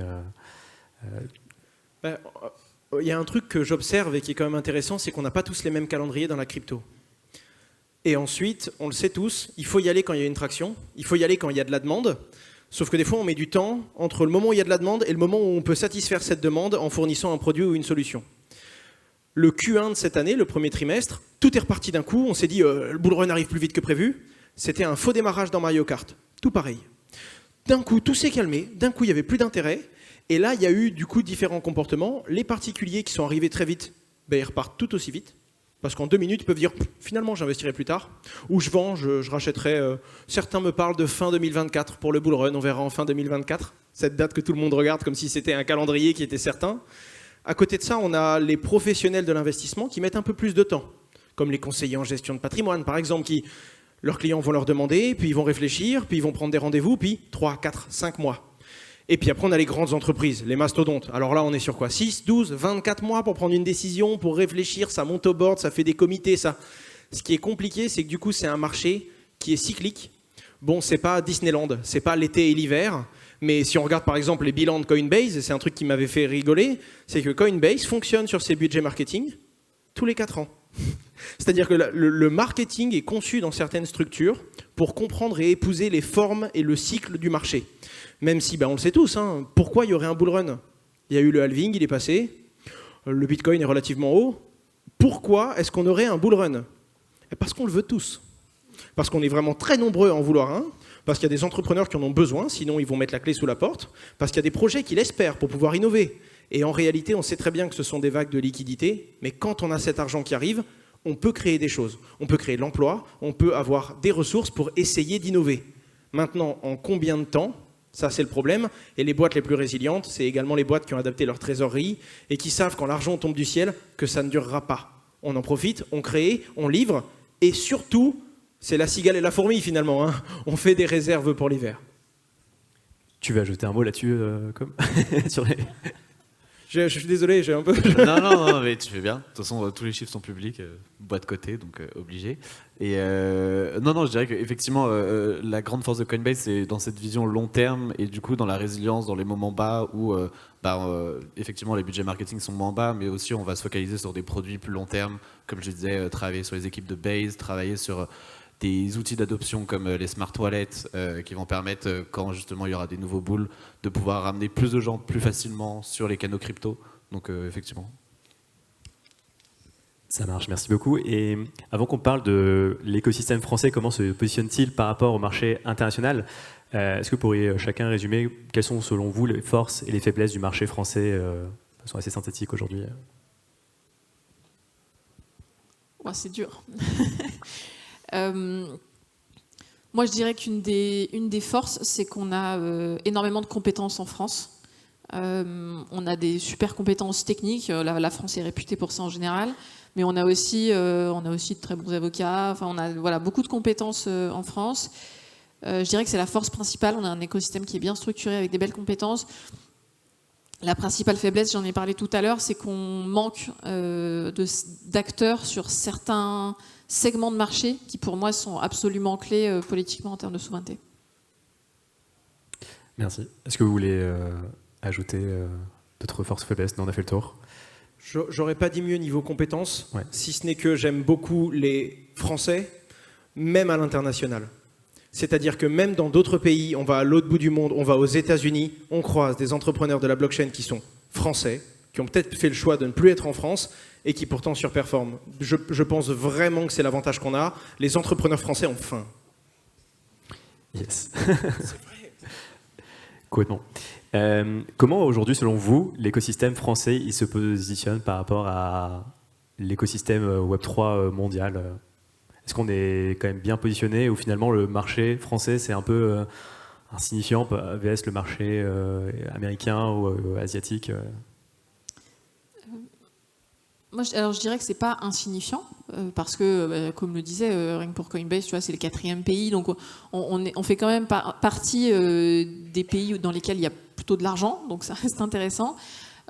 Il y a un truc que j'observe et qui est quand même intéressant, c'est qu'on n'a pas tous les mêmes calendriers dans la crypto. Et ensuite, on le sait tous, il faut y aller quand il y a une traction, il faut y aller quand il y a de la demande, sauf que des fois on met du temps entre le moment où il y a de la demande et le moment où on peut satisfaire cette demande en fournissant un produit ou une solution. Le Q1 de cette année, le premier trimestre, tout est reparti d'un coup, on s'est dit le bull run arrive plus vite que prévu, c'était un faux démarrage dans Mario Kart, tout pareil. D'un coup, tout s'est calmé, d'un coup il n'y avait plus d'intérêt, et là il y a eu du coup différents comportements. Les particuliers qui sont arrivés très vite, ils repartent tout aussi vite, parce qu'en 2 minutes ils peuvent dire finalement j'investirai plus tard, ou je vends, je rachèterai, certains me parlent de fin 2024 pour le bull run, on verra en fin 2024, cette date que tout le monde regarde comme si c'était un calendrier qui était certain. À côté de ça, on a les professionnels de l'investissement qui mettent un peu plus de temps, comme les conseillers en gestion de patrimoine, par exemple, qui, leurs clients vont leur demander, puis ils vont réfléchir, puis ils vont prendre des rendez-vous, puis 3, 4, 5 mois. Et puis après, on a les grandes entreprises, les mastodontes. Alors là, on est sur quoi ? 6, 12, 24 mois pour prendre une décision, pour réfléchir, ça monte au board, ça fait des comités, ça. Ce qui est compliqué, c'est que du coup, c'est un marché qui est cyclique. Bon, c'est pas Disneyland, c'est pas l'été et l'hiver. Mais si on regarde par exemple les bilans de Coinbase, c'est un truc qui m'avait fait rigoler, c'est que Coinbase fonctionne sur ses budgets marketing tous les 4 ans. C'est-à-dire que le marketing est conçu dans certaines structures pour comprendre et épouser les formes et le cycle du marché. Même si, on le sait tous, pourquoi il y aurait un bull run ? Il y a eu le halving, il est passé, le Bitcoin est relativement haut. Pourquoi est-ce qu'on aurait un bull run ? Parce qu'on le veut tous. Parce qu'on est vraiment très nombreux à en vouloir un. Parce qu'il y a des entrepreneurs qui en ont besoin, sinon ils vont mettre la clé sous la porte, parce qu'il y a des projets qui l'espèrent pour pouvoir innover. Et en réalité, on sait très bien que ce sont des vagues de liquidité, mais quand on a cet argent qui arrive, on peut créer des choses. On peut créer de l'emploi, on peut avoir des ressources pour essayer d'innover. Maintenant, en combien de temps ? Ça, c'est le problème. Et les boîtes les plus résilientes, c'est également les boîtes qui ont adapté leur trésorerie et qui savent, quand l'argent tombe du ciel, que ça ne durera pas. On en profite, on crée, on livre, et surtout... C'est la cigale et la fourmi, finalement. On fait des réserves pour l'hiver. Tu veux ajouter un mot là-dessus, sur les... Je suis désolé, j'ai un peu... non, mais tu fais bien. De toute façon, tous les chiffres sont publics, boîte cotée, donc obligé. Et non, je dirais qu'effectivement, la grande force de Coinbase, c'est dans cette vision long terme et du coup dans la résilience, dans les moments bas où effectivement les budgets marketing sont moins bas, mais aussi on va se focaliser sur des produits plus long terme, comme je disais, travailler sur les équipes de base, travailler sur des outils d'adoption comme les smart wallets qui vont permettre, quand justement il y aura des nouveaux bulls, de pouvoir ramener plus de gens plus facilement sur les canaux crypto. Donc effectivement. Ça marche, merci beaucoup. Et avant qu'on parle de l'écosystème français, comment se positionne-t-il par rapport au marché international, est-ce que vous pourriez chacun résumer quelles sont selon vous les forces et les faiblesses du marché français de façon assez synthétique aujourd'hui ? C'est dur. Moi, je dirais qu'une des forces, c'est qu'on a énormément de compétences en France. On a des super compétences techniques. La France est réputée pour ça en général. Mais on a aussi de très bons avocats. Enfin, on a beaucoup de compétences en France. Je dirais que c'est la force principale. On a un écosystème qui est bien structuré avec des belles compétences. La principale faiblesse, j'en ai parlé tout à l'heure, c'est qu'on manque d'acteurs sur certains segments de marché qui, pour moi, sont absolument clés politiquement en termes de souveraineté. Merci. Est-ce que vous voulez ajouter d'autres forces faiblesses ? Non, on a fait le tour. J'aurais pas dit mieux niveau compétences, ouais. Si ce n'est que j'aime beaucoup les Français, même à l'international. C'est-à-dire que même dans d'autres pays, on va à l'autre bout du monde, on va aux États-Unis, on croise des entrepreneurs de la blockchain qui sont français, qui ont peut-être fait le choix de ne plus être en France et qui pourtant surperforment. Je pense vraiment que c'est l'avantage qu'on a. Les entrepreneurs français ont faim. Yes. C'est vrai. Complètement. Comment aujourd'hui, selon vous, l'écosystème français il se positionne par rapport à l'écosystème Web3 mondial? Est-ce qu'on est quand même bien positionné ou finalement le marché français c'est un peu insignifiant vs le marché américain ou asiatique? Moi, je dirais que c'est pas insignifiant parce que, comme le disait, rien que pour Coinbase, tu vois, c'est le 4e pays, donc on fait quand même partie des pays dans lesquels il y a plutôt de l'argent, donc ça reste intéressant.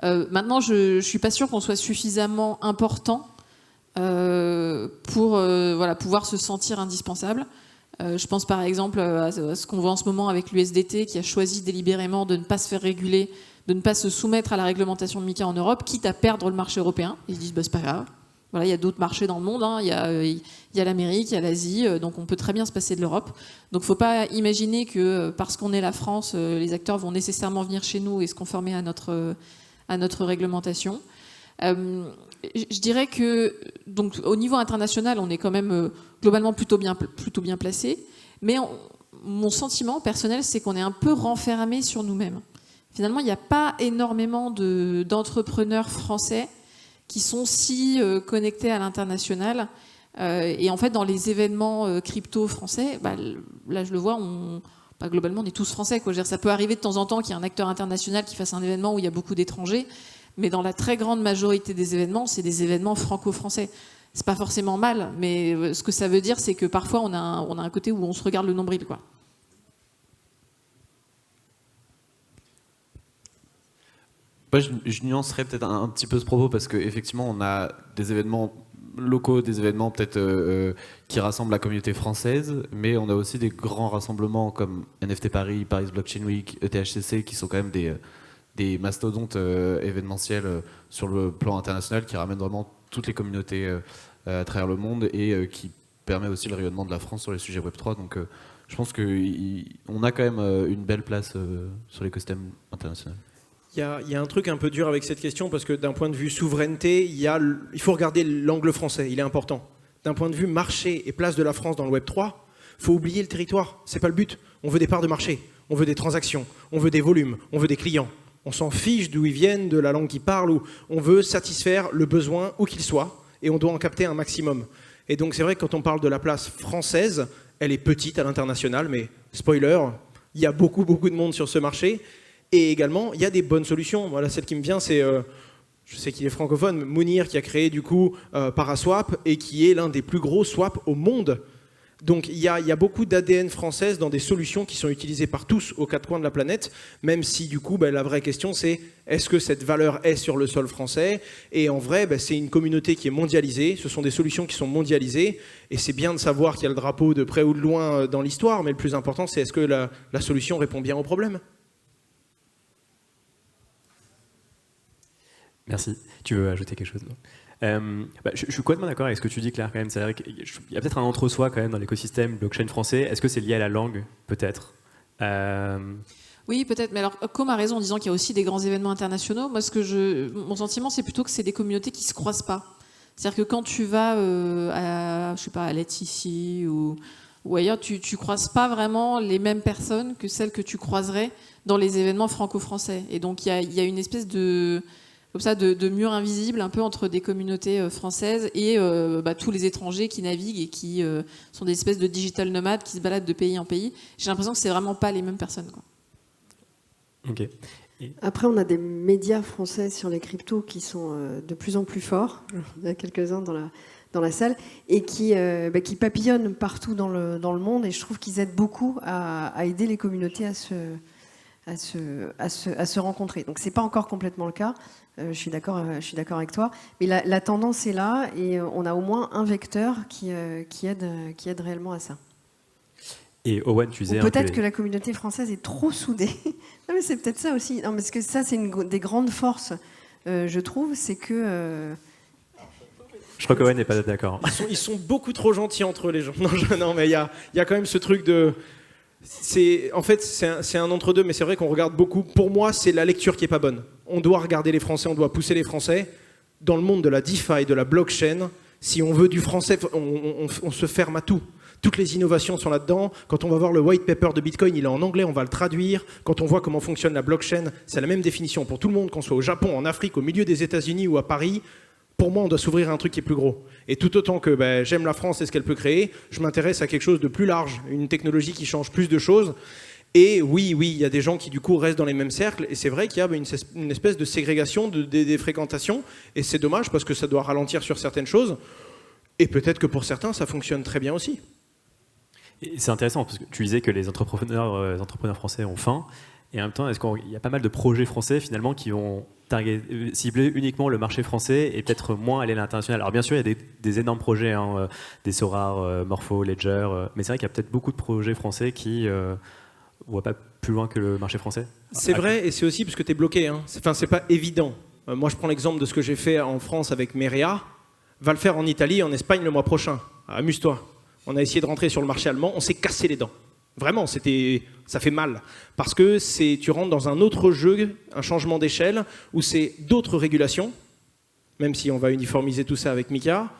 Maintenant, je suis pas sûre qu'on soit suffisamment important pour pouvoir se sentir indispensable. Je pense par exemple à ce qu'on voit en ce moment avec l'USDT qui a choisi délibérément de ne pas se faire réguler, de ne pas se soumettre à la réglementation de MiCA en Europe, quitte à perdre le marché européen. Ils se disent, c'est pas grave. Voilà, il y a d'autres marchés dans le monde, hein. Il y a l'Amérique, il y a l'Asie, donc on peut très bien se passer de l'Europe. Donc il ne faut pas imaginer que parce qu'on est la France, les acteurs vont nécessairement venir chez nous et se conformer à notre réglementation. Je dirais que donc, au niveau international, on est quand même globalement plutôt bien placé, mais mon sentiment personnel, c'est qu'on est un peu renfermé sur nous-mêmes. Finalement, il n'y a pas énormément d'entrepreneurs français qui sont si connectés à l'international. Et en fait, dans les événements crypto français, là je le vois, globalement, on est tous français, quoi. Je veux dire, ça peut arriver de temps en temps qu'il y ait un acteur international qui fasse un événement où il y a beaucoup d'étrangers, mais dans la très grande majorité des événements, c'est des événements franco-français. C'est pas forcément mal, mais ce que ça veut dire, c'est que parfois, on a un côté où on se regarde le nombril, quoi. Moi, je nuancerais peut-être un petit peu ce propos parce qu'effectivement, on a des événements locaux, des événements peut-être qui rassemblent la communauté française, mais on a aussi des grands rassemblements comme NFT Paris, Paris Blockchain Week, ETHCC, qui sont quand même des mastodontes événementiels sur le plan international qui ramènent vraiment toutes les communautés à travers le monde et qui permet aussi le rayonnement de la France sur les sujets Web3. Donc je pense qu'on a quand même une belle place sur l'écosystème international. Il y a un truc un peu dur avec cette question parce que d'un point de vue souveraineté, il faut regarder l'angle français, il est important. D'un point de vue marché et place de la France dans le Web3, il faut oublier le territoire, c'est pas le but. On veut des parts de marché, on veut des transactions, on veut des volumes, on veut des clients. On s'en fiche d'où ils viennent, de la langue qu'ils parlent, ou on veut satisfaire le besoin où qu'il soit et on doit en capter un maximum. Et donc c'est vrai que quand on parle de la place française, elle est petite à l'international, mais spoiler, il y a beaucoup de monde sur ce marché. Et également, il y a des bonnes solutions. Voilà, celle qui me vient, c'est, je sais qu'il est francophone, Mounir qui a créé du coup Paraswap et qui est l'un des plus gros swaps au monde. Donc il y a beaucoup d'ADN française dans des solutions qui sont utilisées par tous aux quatre coins de la planète, même si du coup la vraie question c'est est-ce que cette valeur est sur le sol français? Et en vrai, c'est une communauté qui est mondialisée, ce sont des solutions qui sont mondialisées, et c'est bien de savoir qu'il y a le drapeau de près ou de loin dans l'histoire, mais le plus important c'est est-ce que la solution répond bien au problème? Merci. Tu veux ajouter quelque chose? Je suis complètement d'accord avec ce que tu dis, Claire, quand même. C'est vrai qu'il y a peut-être un entre-soi quand même dans l'écosystème blockchain français. Est-ce que c'est lié à la langue? Peut-être. Oui, peut-être. Mais alors, Com a raison en disant qu'il y a aussi des grands événements internationaux. Moi, mon sentiment, c'est plutôt que c'est des communautés qui ne se croisent pas. C'est-à-dire que quand tu vas à Let's ici ou ailleurs, tu ne croises pas vraiment les mêmes personnes que celles que tu croiserais dans les événements franco-français. Et donc, il y a une espèce de mur invisible un peu entre des communautés françaises et tous les étrangers qui naviguent et qui sont des espèces de digital nomades qui se baladent de pays en pays. J'ai l'impression que c'est vraiment pas les mêmes personnes, quoi. Ok. Après, on a des médias français sur les cryptos qui sont de plus en plus forts. Il y en a quelques-uns dans la salle et qui papillonnent partout dans le monde. Et je trouve qu'ils aident beaucoup à aider les communautés à se rencontrer. Donc c'est pas encore complètement le cas. Je suis d'accord avec toi. Mais la tendance est là et on a au moins un vecteur qui aide réellement à ça. Et Owen, tu disais... Peut-être que la communauté française est trop soudée. Non, mais c'est peut-être ça aussi. Non, parce que ça, c'est une des grandes forces, je trouve, c'est que... Je crois qu'Owen n'est pas d'accord. Ils sont beaucoup trop gentils entre eux, les gens. Non, mais il y a quand même ce truc de... En fait, c'est un entre-deux, mais c'est vrai qu'on regarde beaucoup. Pour moi, c'est la lecture qui n'est pas bonne. On doit regarder les Français, on doit pousser les Français. Dans le monde de la DeFi, de la blockchain, si on veut du français, on se ferme à tout. Toutes les innovations sont là-dedans. Quand on va voir le white paper de Bitcoin, il est en anglais, on va le traduire. Quand on voit comment fonctionne la blockchain, c'est la même définition pour tout le monde, qu'on soit au Japon, en Afrique, au milieu des États-Unis ou à Paris. Pour moi, on doit s'ouvrir à un truc qui est plus gros. Et tout autant que j'aime la France et ce qu'elle peut créer, je m'intéresse à quelque chose de plus large, une technologie qui change plus de choses. Et oui, il y a des gens qui du coup restent dans les mêmes cercles. Et c'est vrai qu'il y a une espèce de ségrégation des fréquentations. Et c'est dommage parce que ça doit ralentir sur certaines choses. Et peut-être que pour certains, ça fonctionne très bien aussi. Et c'est intéressant parce que tu disais que les entrepreneurs français ont faim. Et en même temps, est-ce qu'il y a pas mal de projets français finalement qui vont cibler uniquement le marché français et peut-être moins aller à l'international? Alors bien sûr, il y a des énormes projets, hein, des Sorare, Morpho, Ledger, mais c'est vrai qu'il y a peut-être beaucoup de projets français qui ne voient pas plus loin que le marché français. C'est vrai, et c'est aussi parce que tu es bloqué. Hein. C'est pas évident. Moi, je prends l'exemple de ce que j'ai fait en France avec Meria. Va le faire en Italie, en Espagne le mois prochain. Amuse-toi. On a essayé de rentrer sur le marché allemand, on s'est cassé les dents. Vraiment, ça fait mal. Parce que tu rentres dans un autre jeu, un changement d'échelle, où c'est d'autres régulations, même si on va uniformiser tout ça avec Mika,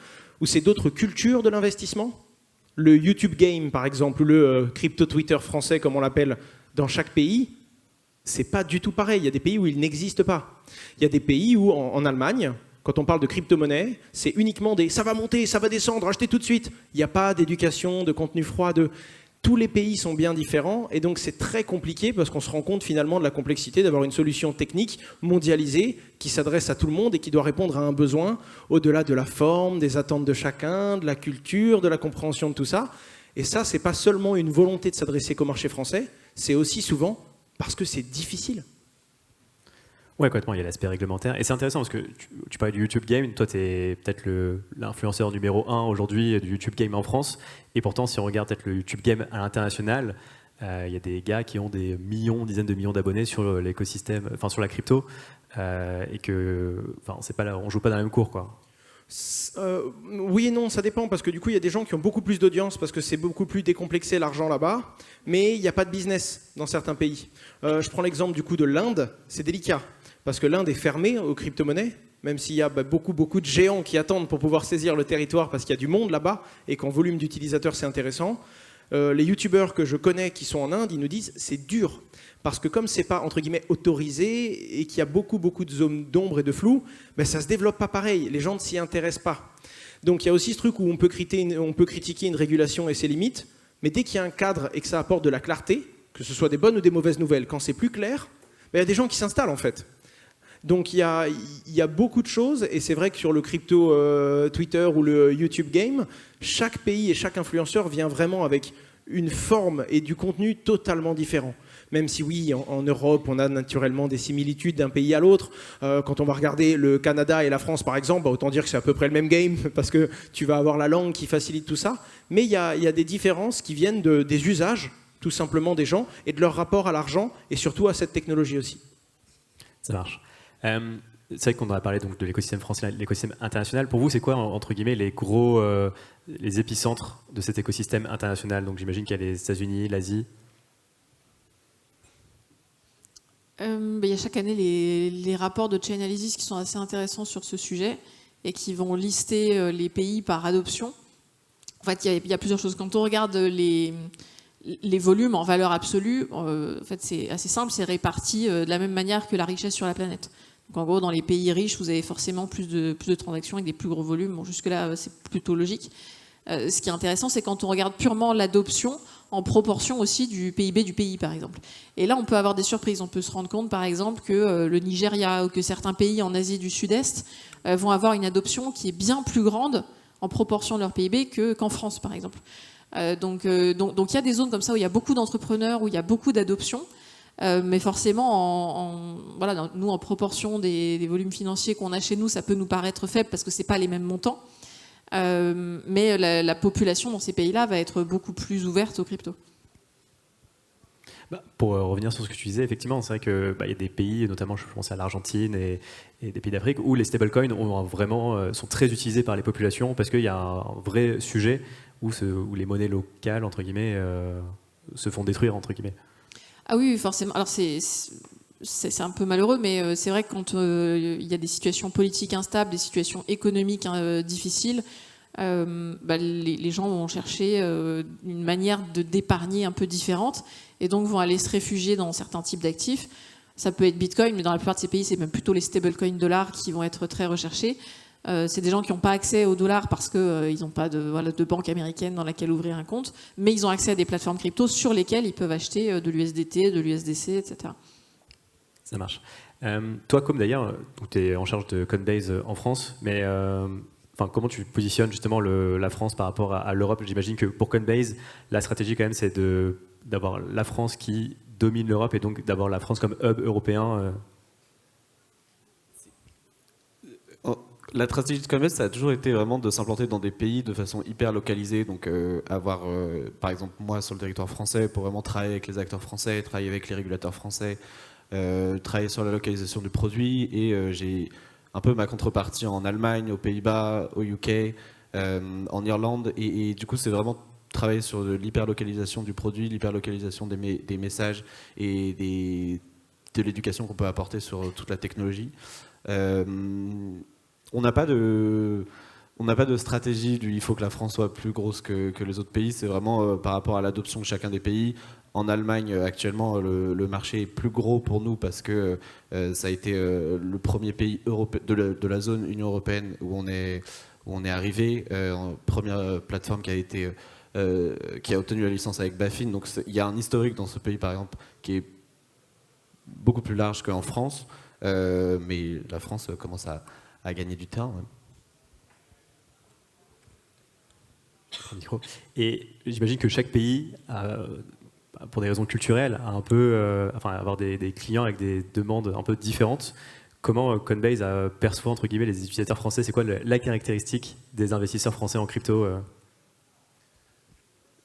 où c'est d'autres cultures de l'investissement. Le YouTube Game, par exemple, ou le crypto Twitter français, comme on l'appelle, dans chaque pays, c'est pas du tout pareil. Il y a des pays où il n'existe pas. Il y a des pays où, en Allemagne, quand on parle de crypto-monnaie, c'est uniquement des « ça va monter, ça va descendre, achetez tout de suite ». Il n'y a pas d'éducation, de contenu froid, Tous les pays sont bien différents et donc c'est très compliqué parce qu'on se rend compte finalement de la complexité d'avoir une solution technique mondialisée qui s'adresse à tout le monde et qui doit répondre à un besoin au-delà de la forme, des attentes de chacun, de la culture, de la compréhension de tout ça. Et ça, c'est pas seulement une volonté de s'adresser qu'au marché français, c'est aussi souvent parce que c'est difficile. Ouais, complètement, il y a l'aspect réglementaire. Et c'est intéressant parce que tu parlais du YouTube Game, toi tu es peut-être l'influenceur numéro 1 aujourd'hui du YouTube Game en France. Et pourtant, si on regarde peut-être le YouTube Game à l'international, il y a des gars qui ont des millions, dizaines de millions d'abonnés sur l'écosystème, enfin sur la crypto, et que, c'est pas là, on joue pas dans la même cour, quoi. Oui et non, ça dépend, parce que du coup, il y a des gens qui ont beaucoup plus d'audience, parce que c'est beaucoup plus décomplexé l'argent là-bas, mais il n'y a pas de business dans certains pays. Je prends l'exemple du coup de l'Inde, c'est délicat. Parce que l'Inde est fermée aux crypto-monnaies, même s'il y a beaucoup de géants qui attendent pour pouvoir saisir le territoire parce qu'il y a du monde là-bas et qu'en volume d'utilisateurs c'est intéressant. Les youtubeurs que je connais qui sont en Inde, ils nous disent c'est dur. Parce que comme c'est pas entre guillemets autorisé et qu'il y a beaucoup de zones d'ombre et de flou, ça se développe pas pareil. Les gens ne s'y intéressent pas. Donc il y a aussi ce truc où on peut critiquer une régulation et ses limites, mais dès qu'il y a un cadre et que ça apporte de la clarté, que ce soit des bonnes ou des mauvaises nouvelles, quand c'est plus clair, il y a des gens qui s'installent en fait. Donc il y a beaucoup de choses, et c'est vrai que sur le crypto Twitter ou le YouTube Game, chaque pays et chaque influenceur vient vraiment avec une forme et du contenu totalement différents. Même si oui, en Europe, on a naturellement des similitudes d'un pays à l'autre. Quand on va regarder le Canada et la France, par exemple, autant dire que c'est à peu près le même game, parce que tu vas avoir la langue qui facilite tout ça. Mais il y a des différences qui viennent des usages, tout simplement des gens, et de leur rapport à l'argent, et surtout à cette technologie aussi. Ça marche. C'est vrai qu'on a parlé donc de l'écosystème français, l'écosystème international. Pour vous, c'est quoi, entre guillemets, les épicentres de cet écosystème international? Donc j'imagine qu'il y a les États-Unis, l'Asie. Il y a chaque année les rapports de Chainalysis qui sont assez intéressants sur ce sujet et qui vont lister les pays par adoption. En fait, il y a plusieurs choses. Quand on regarde les volumes en valeur absolue, en fait, c'est assez simple, c'est réparti de la même manière que la richesse sur la planète. Donc, en gros, dans les pays riches, vous avez forcément plus de transactions avec des plus gros volumes. Bon, jusque-là, c'est plutôt logique. Ce qui est intéressant, c'est quand on regarde purement l'adoption en proportion aussi du PIB du pays, par exemple. Et là, on peut avoir des surprises. On peut se rendre compte, par exemple, que le Nigeria ou que certains pays en Asie du Sud-Est vont avoir une adoption qui est bien plus grande en proportion de leur PIB qu'en France, par exemple. Donc il y a des zones comme ça où il y a beaucoup d'entrepreneurs, où il y a beaucoup d'adoption, mais forcément, voilà, nous, en proportion des volumes financiers qu'on a chez nous, ça peut nous paraître faible parce que ce n'est pas les mêmes montants. Mais la population dans ces pays-là va être beaucoup plus ouverte aux cryptos. Pour revenir sur ce que tu disais, effectivement, c'est vrai qu'il y a des pays, notamment je pense à l'Argentine et des pays d'Afrique, où les stablecoins sont très utilisés par les populations parce qu'il y a un vrai sujet où les monnaies locales, entre guillemets, se font détruire, entre guillemets. Ah oui, forcément. Alors c'est un peu malheureux, mais c'est vrai que quand il y a des situations politiques instables, des situations économiques difficiles, les gens vont chercher une manière d'épargner un peu différente et donc vont aller se réfugier dans certains types d'actifs. Ça peut être Bitcoin, mais dans la plupart de ces pays, c'est même plutôt les stablecoins dollars qui vont être très recherchés. C'est des gens qui n'ont pas accès au dollar parce qu'ils n'ont pas de banque américaine dans laquelle ouvrir un compte, mais ils ont accès à des plateformes crypto sur lesquelles ils peuvent acheter de l'USDT, de l'USDC, etc. Ça marche. Toi, comme d'ailleurs, tu es en charge de Coinbase en France, mais comment tu positionnes justement la France par rapport à l'Europe? J'imagine que pour Coinbase, la stratégie quand même, c'est d'avoir la France qui domine l'Europe et donc d'avoir la France comme hub européen. La stratégie de Coinbase, ça a toujours été vraiment de s'implanter dans des pays de façon hyper localisée, donc avoir, par exemple, moi sur le territoire français, pour vraiment travailler avec les acteurs français, travailler avec les régulateurs français, travailler sur la localisation du produit, et j'ai un peu ma contrepartie en Allemagne, aux Pays-Bas, au UK, en Irlande, et du coup c'est vraiment travailler sur l'hyperlocalisation du produit, l'hyperlocalisation des messages et de l'éducation qu'on peut apporter sur toute la technologie. On n'a pas de stratégie il faut que la France soit plus grosse que les autres pays. C'est vraiment par rapport à l'adoption de chacun des pays. En Allemagne, actuellement, le marché est plus gros pour nous parce que ça a été le premier pays de la zone Union européenne où on est arrivé. Première plateforme qui a obtenu la licence avec BaFin. Donc il y a un historique dans ce pays, par exemple, qui est beaucoup plus large qu'en France. Mais la France commence à gagner du terrain. Micro. Et j'imagine que chaque pays, pour des raisons culturelles, a un peu, avoir des clients avec des demandes un peu différentes. Comment Coinbase perçoit entre guillemets les utilisateurs français? C'est quoi la caractéristique des investisseurs français en crypto?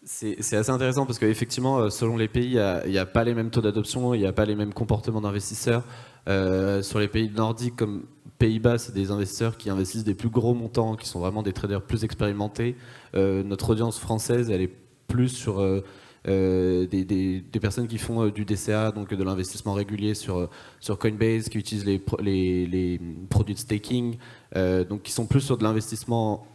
C'est assez intéressant parce qu'effectivement, selon les pays, il n'y a pas les mêmes taux d'adoption, il n'y a pas les mêmes comportements d'investisseurs. Sur les pays nordiques comme Pays-Bas, c'est des investisseurs qui investissent des plus gros montants, qui sont vraiment des traders plus expérimentés. Notre audience française, elle est plus sur des personnes qui font du DCA, donc de l'investissement régulier sur Coinbase, qui utilisent les produits de staking, donc qui sont plus sur de l'investissement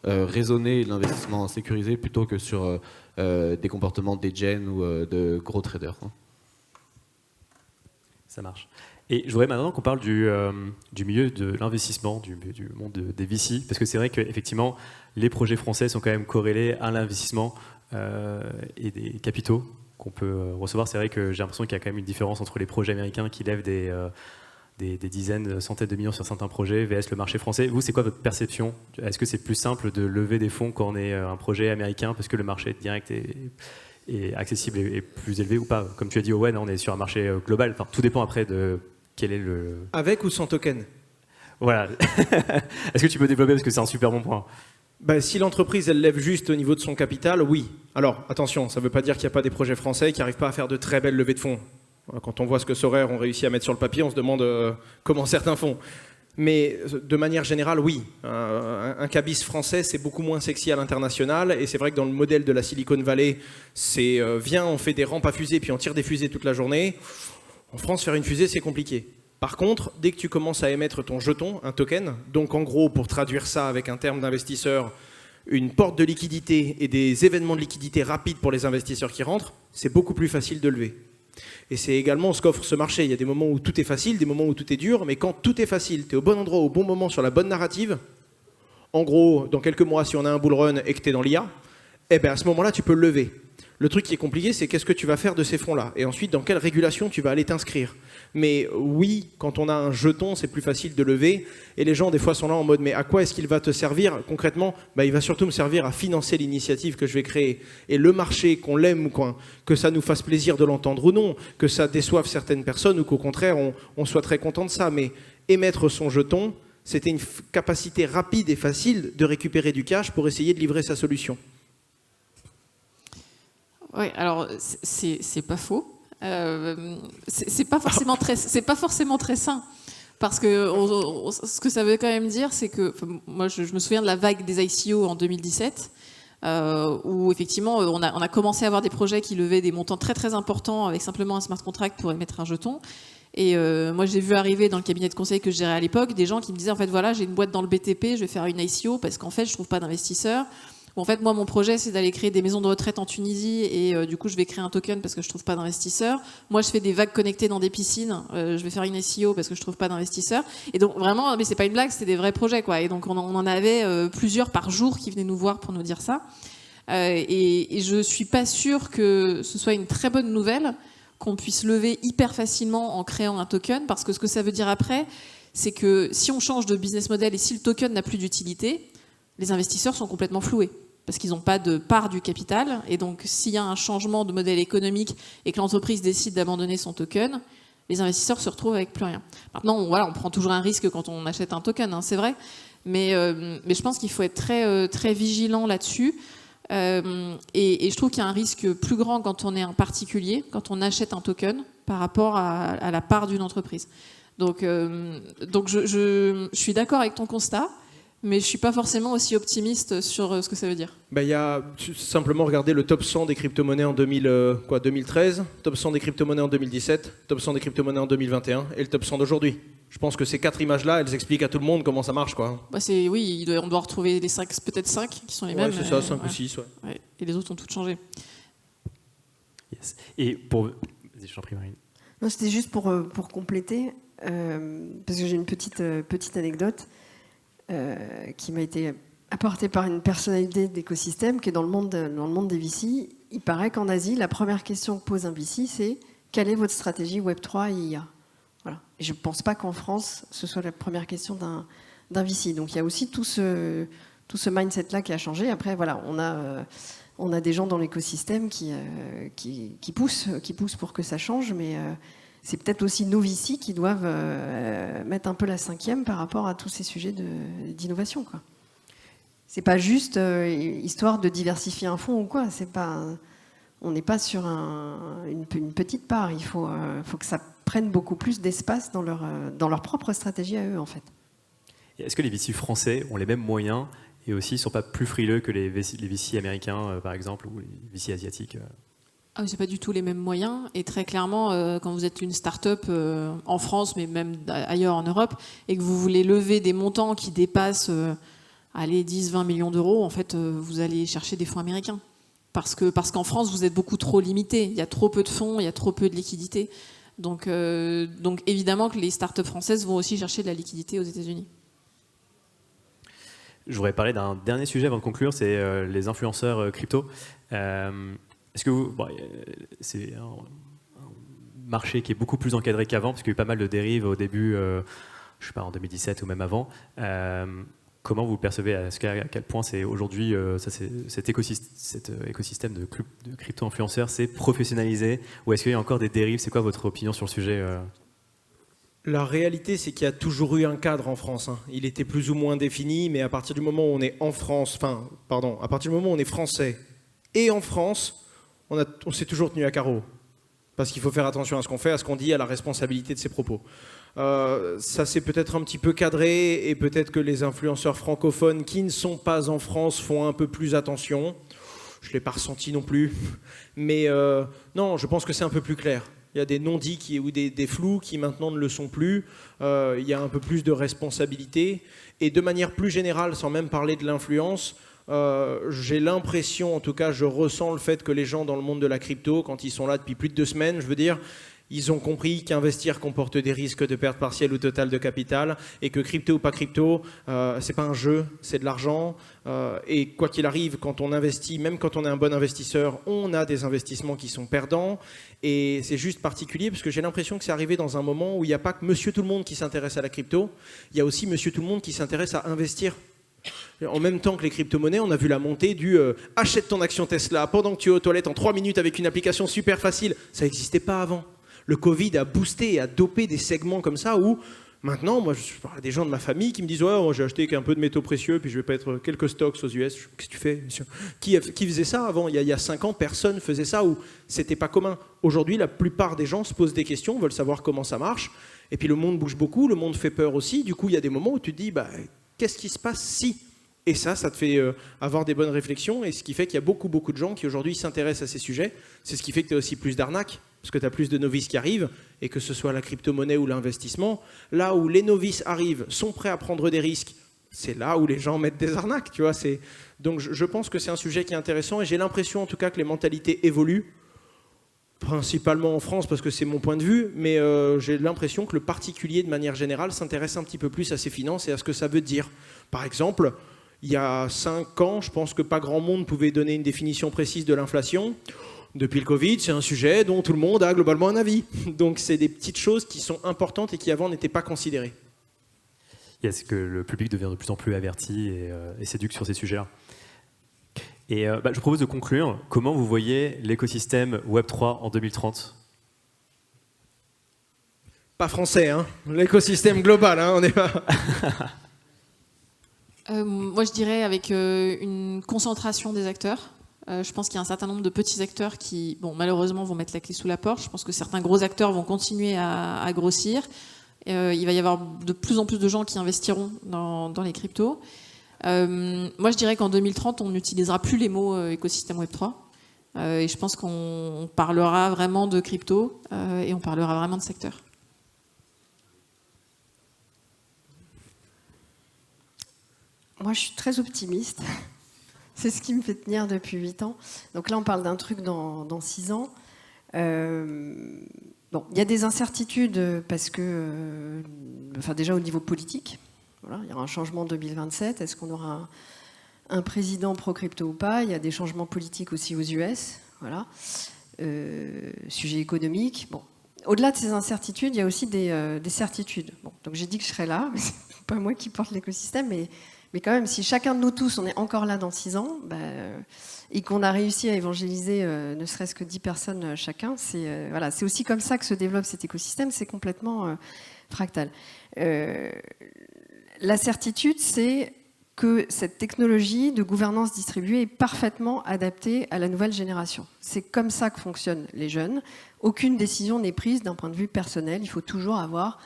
raisonné et de l'investissement sécurisé plutôt que sur des comportements d'agents ou de gros traders. Ça marche. Et je voudrais maintenant qu'on parle du milieu de l'investissement, du monde des VC, parce que c'est vrai qu'effectivement, les projets français sont quand même corrélés à l'investissement et des capitaux qu'on peut recevoir. C'est vrai que j'ai l'impression qu'il y a quand même une différence entre les projets américains qui lèvent des dizaines, centaines de millions sur certains projets, VS le marché français. Vous, c'est quoi votre perception? Est-ce que c'est plus simple de lever des fonds quand on est un projet américain parce que le marché direct est accessible et plus élevé ou pas? Comme tu as dit, Owen, on est sur un marché global. Enfin, tout dépend après de quel est le... Avec ou sans token? Voilà. Est-ce que tu peux développer parce que c'est un super bon point? Si l'entreprise elle lève juste au niveau de son capital, oui. Alors attention, ça ne veut pas dire qu'il n'y a pas des projets français qui n'arrivent pas à faire de très belles levées de fonds. Quand on voit ce que Sorare ont réussi à mettre sur le papier, on se demande comment certains font. Mais de manière générale, oui. Un cabis français, c'est beaucoup moins sexy à l'international. Et c'est vrai que dans le modèle de la Silicon Valley, c'est viens, on fait des rampes à fusées, puis on tire des fusées toute la journée. En France, faire une fusée, c'est compliqué. Par contre, dès que tu commences à émettre ton jeton, un token, donc en gros, pour traduire ça avec un terme d'investisseur, une porte de liquidité et des événements de liquidité rapides pour les investisseurs qui rentrent, c'est beaucoup plus facile de lever. Et c'est également ce qu'offre ce marché. Il y a des moments où tout est facile, des moments où tout est dur, mais quand tout est facile, tu es au bon endroit, au bon moment, sur la bonne narrative, en gros, dans quelques mois, si on a un bull run et que tu es dans l'IA, à ce moment-là, tu peux le lever. Le truc qui est compliqué, c'est qu'est-ce que tu vas faire de ces fonds-là? Et ensuite, dans quelle régulation tu vas aller t'inscrire? Mais oui, quand on a un jeton, c'est plus facile de lever. Et les gens, des fois, sont là en mode, mais à quoi est-ce qu'il va te servir? Concrètement, il va surtout me servir à financer l'initiative que je vais créer. Et le marché, qu'on l'aime ou que ça nous fasse plaisir de l'entendre ou non, que ça déçoive certaines personnes ou qu'au contraire, on soit très content de ça. Mais émettre son jeton, c'était une capacité rapide et facile de récupérer du cash pour essayer de livrer sa solution. Oui, alors c'est pas faux. C'est pas forcément très sain, parce que ce que ça veut quand même dire, c'est que moi je me souviens de la vague des ICO en 2017, où effectivement on a commencé à avoir des projets qui levaient des montants très très importants avec simplement un smart contract pour émettre un jeton. Et moi, j'ai vu arriver dans le cabinet de conseil que je gérais à l'époque des gens qui me disaient, en fait, voilà, j'ai une boîte dans le BTP, je vais faire une ICO parce qu'en fait, je trouve pas d'investisseurs. Ou en fait, moi, mon projet, c'est d'aller créer des maisons de retraite en Tunisie et du coup, je vais créer un token parce que je trouve pas d'investisseurs. Moi, je fais des vagues connectées dans des piscines, je vais faire une SEO parce que je trouve pas d'investisseurs. Et donc, vraiment, mais c'est pas une blague, c'était des vrais projets, quoi. Et donc, on en avait plusieurs par jour qui venaient nous voir pour nous dire ça. Et je suis pas sûre que ce soit une très bonne nouvelle qu'on puisse lever hyper facilement en créant un token, parce que ce que ça veut dire après, c'est que si on change de business model et si le token n'a plus d'utilité, les investisseurs sont complètement floués, parce qu'ils n'ont pas de part du capital, et donc s'il y a un changement de modèle économique et que l'entreprise décide d'abandonner son token, les investisseurs se retrouvent avec plus rien. Maintenant, on prend toujours un risque quand on achète un token, hein, c'est vrai, mais je pense qu'il faut être très, très vigilant là-dessus. Et je trouve qu'il y a un risque plus grand quand on est un particulier, quand on achète un token, par rapport à la part d'une entreprise. Donc je suis d'accord avec ton constat, mais je ne suis pas forcément aussi optimiste sur ce que ça veut dire. Il y a simplement regarder le top 100 des crypto-monnaies en 2013, top 100 des crypto-monnaies en 2017, top 100 des crypto-monnaies en 2021 et le top 100 d'aujourd'hui. Je pense que ces 4 images-là, elles expliquent à tout le monde comment ça marche, quoi. Oui, on doit retrouver les 5, peut-être 5 qui sont les mêmes. C'est ça, 5 ou 6. Ouais. Et les autres ont toutes changé. Yes. Et pour... Vas-y, je t'en prie, Marine. Non, c'était juste pour compléter, parce que j'ai une petite anecdote qui m'a été apportée par une personnalité d'écosystème qui est dans le monde des VC. Il paraît qu'en Asie, la première question que pose un VC, c'est « Quelle est votre stratégie Web3 et IA ?» Voilà. Et je ne pense pas qu'en France, ce soit la première question d'un VC. Donc il y a aussi tout ce mindset-là qui a changé. Après, voilà, on a des gens dans l'écosystème qui poussent pour que ça change, mais c'est peut-être aussi nos VC qui doivent mettre un peu la cinquième par rapport à tous ces sujets d'innovation, quoi. C'est pas juste histoire de diversifier un fonds ou quoi. On n'est pas sur une petite part. Il faut que ça prenne beaucoup plus d'espace dans leur propre stratégie à eux, en fait. Est-ce que les VC français ont les mêmes moyens et aussi ne sont pas plus frileux que les VC américains, par exemple, ou les VC asiatiques? C'est pas du tout les mêmes moyens. Et très clairement, quand vous êtes une start-up en France, mais même ailleurs en Europe, et que vous voulez lever des montants qui dépassent 10-20 millions d'euros, en fait, vous allez chercher des fonds américains. Parce qu'en France, vous êtes beaucoup trop limité. Il y a trop peu de fonds, il y a trop peu de liquidités. Donc évidemment que les startups françaises vont aussi chercher de la liquidité aux États-Unis. Je voudrais parler d'un dernier sujet avant de conclure, c'est les influenceurs crypto. Est-ce que c'est un marché qui est beaucoup plus encadré qu'avant, parce qu'il y a eu pas mal de dérives au début, je sais pas, en 2017 ou même avant. Comment vous le percevez? À quel point c'est aujourd'hui cet écosystème de crypto-influenceurs s'est professionnalisé, ou est-ce qu'il y a encore des dérives? C'est quoi votre opinion sur le sujet? La réalité, c'est qu'il y a toujours eu un cadre en France, hein. Il était plus ou moins défini, mais à partir du moment où on est à partir du moment où on est français et en France, on s'est toujours tenu à carreau. Parce qu'il faut faire attention à ce qu'on fait, à ce qu'on dit, à la responsabilité de ses propos. Ça s'est peut-être un petit peu cadré, et peut-être que les influenceurs francophones qui ne sont pas en France font un peu plus attention. Je ne l'ai pas ressenti non plus. Mais non, je pense que c'est un peu plus clair. Il y a des non-dits ou des flous qui maintenant ne le sont plus. Il y a un peu plus de responsabilité. Et de manière plus générale, sans même parler de l'influence, j'ai l'impression, en tout cas je ressens le fait que les gens dans le monde de la crypto, quand ils sont là depuis plus de 2 semaines, je veux dire, ils ont compris qu'investir comporte des risques de perte partielle ou totale de capital, et que crypto ou pas crypto, c'est pas un jeu, c'est de l'argent. Et quoi qu'il arrive, quand on investit, même quand on est un bon investisseur, on a des investissements qui sont perdants. Et c'est juste particulier parce que j'ai l'impression que c'est arrivé dans un moment où il n'y a pas que monsieur tout le monde qui s'intéresse à la crypto, il y a aussi monsieur tout le monde qui s'intéresse à investir. En même temps que les crypto-monnaies, on a vu la montée du achète ton action Tesla pendant que tu es aux toilettes en 3 minutes avec une application super facile. Ça n'existait pas avant. Le Covid a boosté et a dopé des segments comme ça où maintenant, moi, je parle à des gens de ma famille qui me disent « Ouais, moi, j'ai acheté un peu de métaux précieux, puis je vais mettre quelques stocks aux US. » Qu'est-ce que tu fais, monsieur? Qui faisait ça avant? Il y a 5 ans, personne faisait ça, ou c'était pas commun. Aujourd'hui, la plupart des gens se posent des questions, veulent savoir comment ça marche. Et puis le monde bouge beaucoup, le monde fait peur aussi. Du coup, il y a des moments où tu te dis « Qu'est-ce qui se passe si ?» Et ça te fait avoir des bonnes réflexions, et ce qui fait qu'il y a beaucoup de gens qui aujourd'hui s'intéressent à ces sujets. C'est ce qui fait que tu as aussi plus d'arnaques, parce que tu as plus de novices qui arrivent, et que ce soit la crypto-monnaie ou l'investissement, là où les novices arrivent, sont prêts à prendre des risques, c'est là où les gens mettent des arnaques. Tu vois, donc je pense que c'est un sujet qui est intéressant, et j'ai l'impression en tout cas que les mentalités évoluent, principalement en France, parce que c'est mon point de vue, mais j'ai l'impression que le particulier, de manière générale, s'intéresse un petit peu plus à ses finances et à ce que ça veut dire. Par exemple, il y a 5 ans, je pense que pas grand monde pouvait donner une définition précise de l'inflation. Depuis le Covid, c'est un sujet dont tout le monde a globalement un avis. Donc c'est des petites choses qui sont importantes et qui avant n'étaient pas considérées. Est-ce que le public devient de plus en plus averti et s'éduque sur ces sujets-là? Et je vous propose de conclure. Comment vous voyez l'écosystème Web3 en 2030? Pas français, hein. L'écosystème global, hein, on est pas... Moi, je dirais avec une concentration des acteurs. Je pense qu'il y a un certain nombre de petits acteurs qui, bon, malheureusement, vont mettre la clé sous la porte. Je pense que certains gros acteurs vont continuer à grossir. Il va y avoir de plus en plus de gens qui investiront dans les cryptos. Moi, je dirais qu'en 2030, on n'utilisera plus les mots écosystème Web3. Et je pense qu'on parlera vraiment de crypto et on parlera vraiment de secteur. Moi, je suis très optimiste. C'est ce qui me fait tenir depuis 8 ans. Donc là, on parle d'un truc dans 6 ans. Bon, il y a des incertitudes parce que, enfin déjà au niveau politique, voilà, il y aura un changement en 2027. Est-ce qu'on aura un président pro-crypto ou pas? Il y a des changements politiques aussi aux US. Voilà. Sujet économique. Bon. Au-delà de ces incertitudes, il y a aussi des certitudes. Bon, donc j'ai dit que je serais là, mais c'est pas moi qui porte l'écosystème, mais quand même, si chacun de nous tous, on est encore là dans 6 ans, et qu'on a réussi à évangéliser ne serait-ce que 10 personnes chacun, c'est aussi comme ça que se développe cet écosystème, c'est complètement fractal. La certitude, c'est que cette technologie de gouvernance distribuée est parfaitement adaptée à la nouvelle génération. C'est comme ça que fonctionnent les jeunes. Aucune décision n'est prise d'un point de vue personnel, il faut toujours avoir...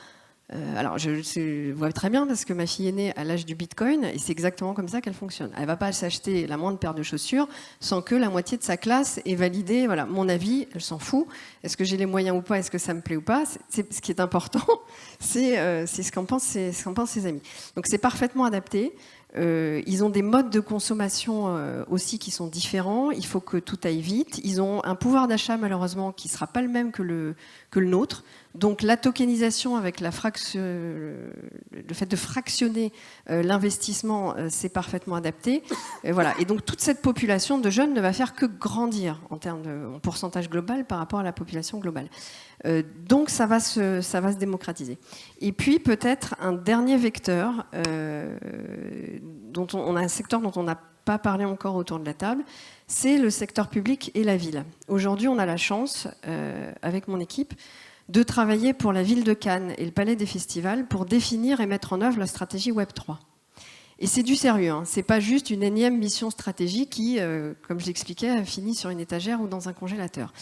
alors, je vois très bien parce que ma fille est née à l'âge du Bitcoin et c'est exactement comme ça qu'elle fonctionne. Elle ne va pas s'acheter la moindre paire de chaussures sans que la moitié de sa classe ait validé mon avis, elle s'en fout. Est-ce que j'ai les moyens ou pas? Est-ce que ça me plaît ou pas? Ce qui est important, c'est ce qu'en pensent ses amis. Donc c'est parfaitement adapté. Ils ont des modes de consommation aussi qui sont différents. Il faut que tout aille vite. Ils ont un pouvoir d'achat malheureusement qui ne sera pas le même que le nôtre. Donc la tokenisation avec le fait de fractionner l'investissement, c'est parfaitement adapté. Voilà. Et donc toute cette population de jeunes ne va faire que grandir en pourcentage global par rapport à la population globale. Donc ça va se démocratiser. Et puis peut-être un dernier vecteur, dont on a un secteur dont on n'a pas parlé encore autour de la table, c'est le secteur public et la ville. Aujourd'hui, on a la chance, avec mon équipe, de travailler pour la ville de Cannes et le Palais des Festivals pour définir et mettre en œuvre la stratégie Web3. Et c'est du sérieux, hein. C'est pas juste une énième mission stratégique qui, comme je l'expliquais, a fini sur une étagère ou dans un congélateur.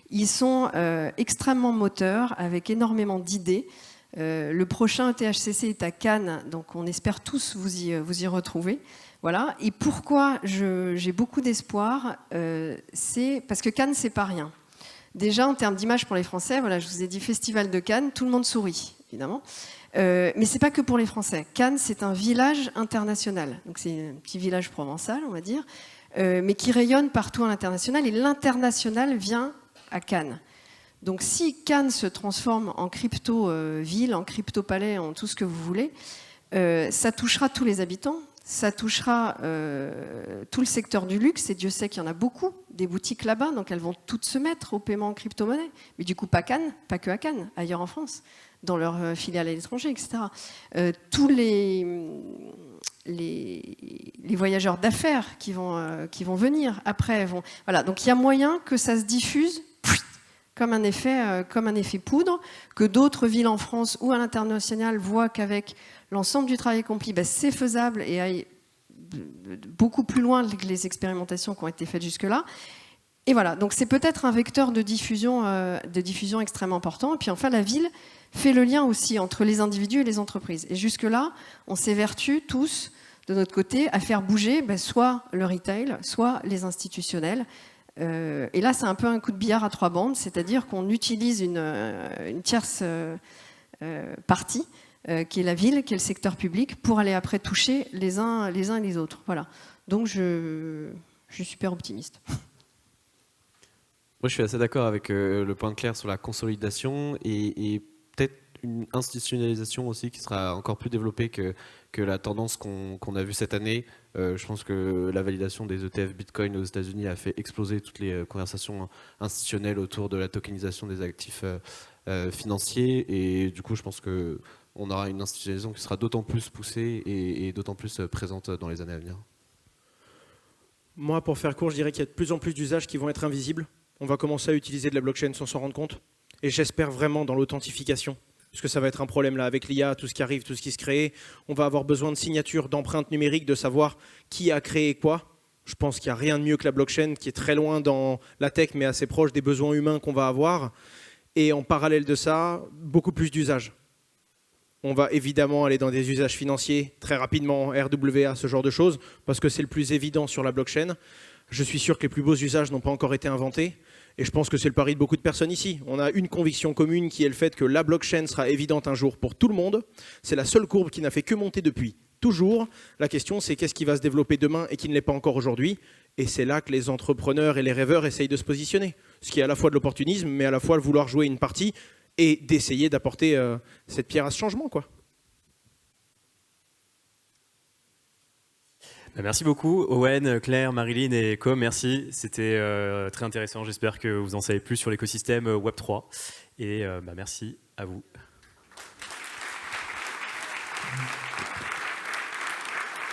Ils sont extrêmement moteurs, avec énormément d'idées. Le prochain ETHCC est à Cannes, donc on espère tous vous y retrouver. Voilà. Et pourquoi j'ai beaucoup d'espoir, c'est parce que Cannes, c'est pas rien. Déjà, en termes d'image pour les Français, voilà, je vous ai dit Festival de Cannes, tout le monde sourit, évidemment. Mais c'est pas que pour les Français. Cannes, c'est un village international. Donc c'est un petit village provençal, on va dire, mais qui rayonne partout à l'international. Et l'international vient à Cannes. Donc si Cannes se transforme en crypto-ville, en crypto-palais, en tout ce que vous voulez, ça touchera tous les habitants. Ça touchera tout le secteur du luxe, et Dieu sait qu'il y en a beaucoup, des boutiques là-bas, donc elles vont toutes se mettre au paiement en crypto-monnaie. Mais du coup, pas Cannes, pas que à Cannes, ailleurs en France, dans leurs filiales à l'étranger, etc. Tous les voyageurs d'affaires qui vont venir après vont... Voilà, donc il y a moyen que ça se diffuse comme un effet poudre, que d'autres villes en France ou à l'international voient qu'avec l'ensemble du travail accompli, c'est faisable et aille beaucoup plus loin que les expérimentations qui ont été faites jusque-là. Et voilà, donc c'est peut-être un vecteur de diffusion extrêmement important. Et puis enfin, la ville fait le lien aussi entre les individus et les entreprises. Et jusque-là, on s'évertue tous de notre côté, à faire bouger soit le retail, soit les institutionnels. Et là, c'est un peu un coup de billard à 3 bandes, c'est-à-dire qu'on utilise une tierce partie, qui est la ville, qui est le secteur public, pour aller après toucher les uns et les autres. Voilà. Donc, je suis super optimiste. Moi, je suis assez d'accord avec le point de Claire sur la consolidation et peut-être une institutionnalisation aussi qui sera encore plus développée que la tendance qu'on a vue cette année. Je pense que la validation des ETF Bitcoin aux États-Unis a fait exploser toutes les conversations institutionnelles autour de la tokenisation des actifs financiers. Et du coup, je pense qu'on aura une institutionnalisation qui sera d'autant plus poussée et d'autant plus présente dans les années à venir. Moi, pour faire court, je dirais qu'il y a de plus en plus d'usages qui vont être invisibles. On va commencer à utiliser de la blockchain sans s'en rendre compte. Et j'espère vraiment dans l'authentification. Parce que ça va être un problème là avec l'IA, tout ce qui arrive, tout ce qui se crée. On va avoir besoin de signatures, d'empreintes numériques, de savoir qui a créé quoi. Je pense qu'il n'y a rien de mieux que la blockchain, qui est très loin dans la tech, mais assez proche des besoins humains qu'on va avoir. Et en parallèle de ça, beaucoup plus d'usages. On va évidemment aller dans des usages financiers très rapidement, RWA, ce genre de choses, parce que c'est le plus évident sur la blockchain. Je suis sûr que les plus beaux usages n'ont pas encore été inventés. Et je pense que c'est le pari de beaucoup de personnes ici. On a une conviction commune qui est le fait que la blockchain sera évidente un jour pour tout le monde. C'est la seule courbe qui n'a fait que monter depuis toujours. La question, c'est qu'est-ce qui va se développer demain et qui ne l'est pas encore aujourd'hui. Et c'est là que les entrepreneurs et les rêveurs essayent de se positionner. Ce qui est à la fois de l'opportunisme, mais à la fois de vouloir jouer une partie et d'essayer d'apporter cette pierre à ce changement, quoi. Merci beaucoup, Owen, Claire, Marilyn et Com. Merci, c'était très intéressant. J'espère que vous en savez plus sur l'écosystème Web3. Et merci à vous.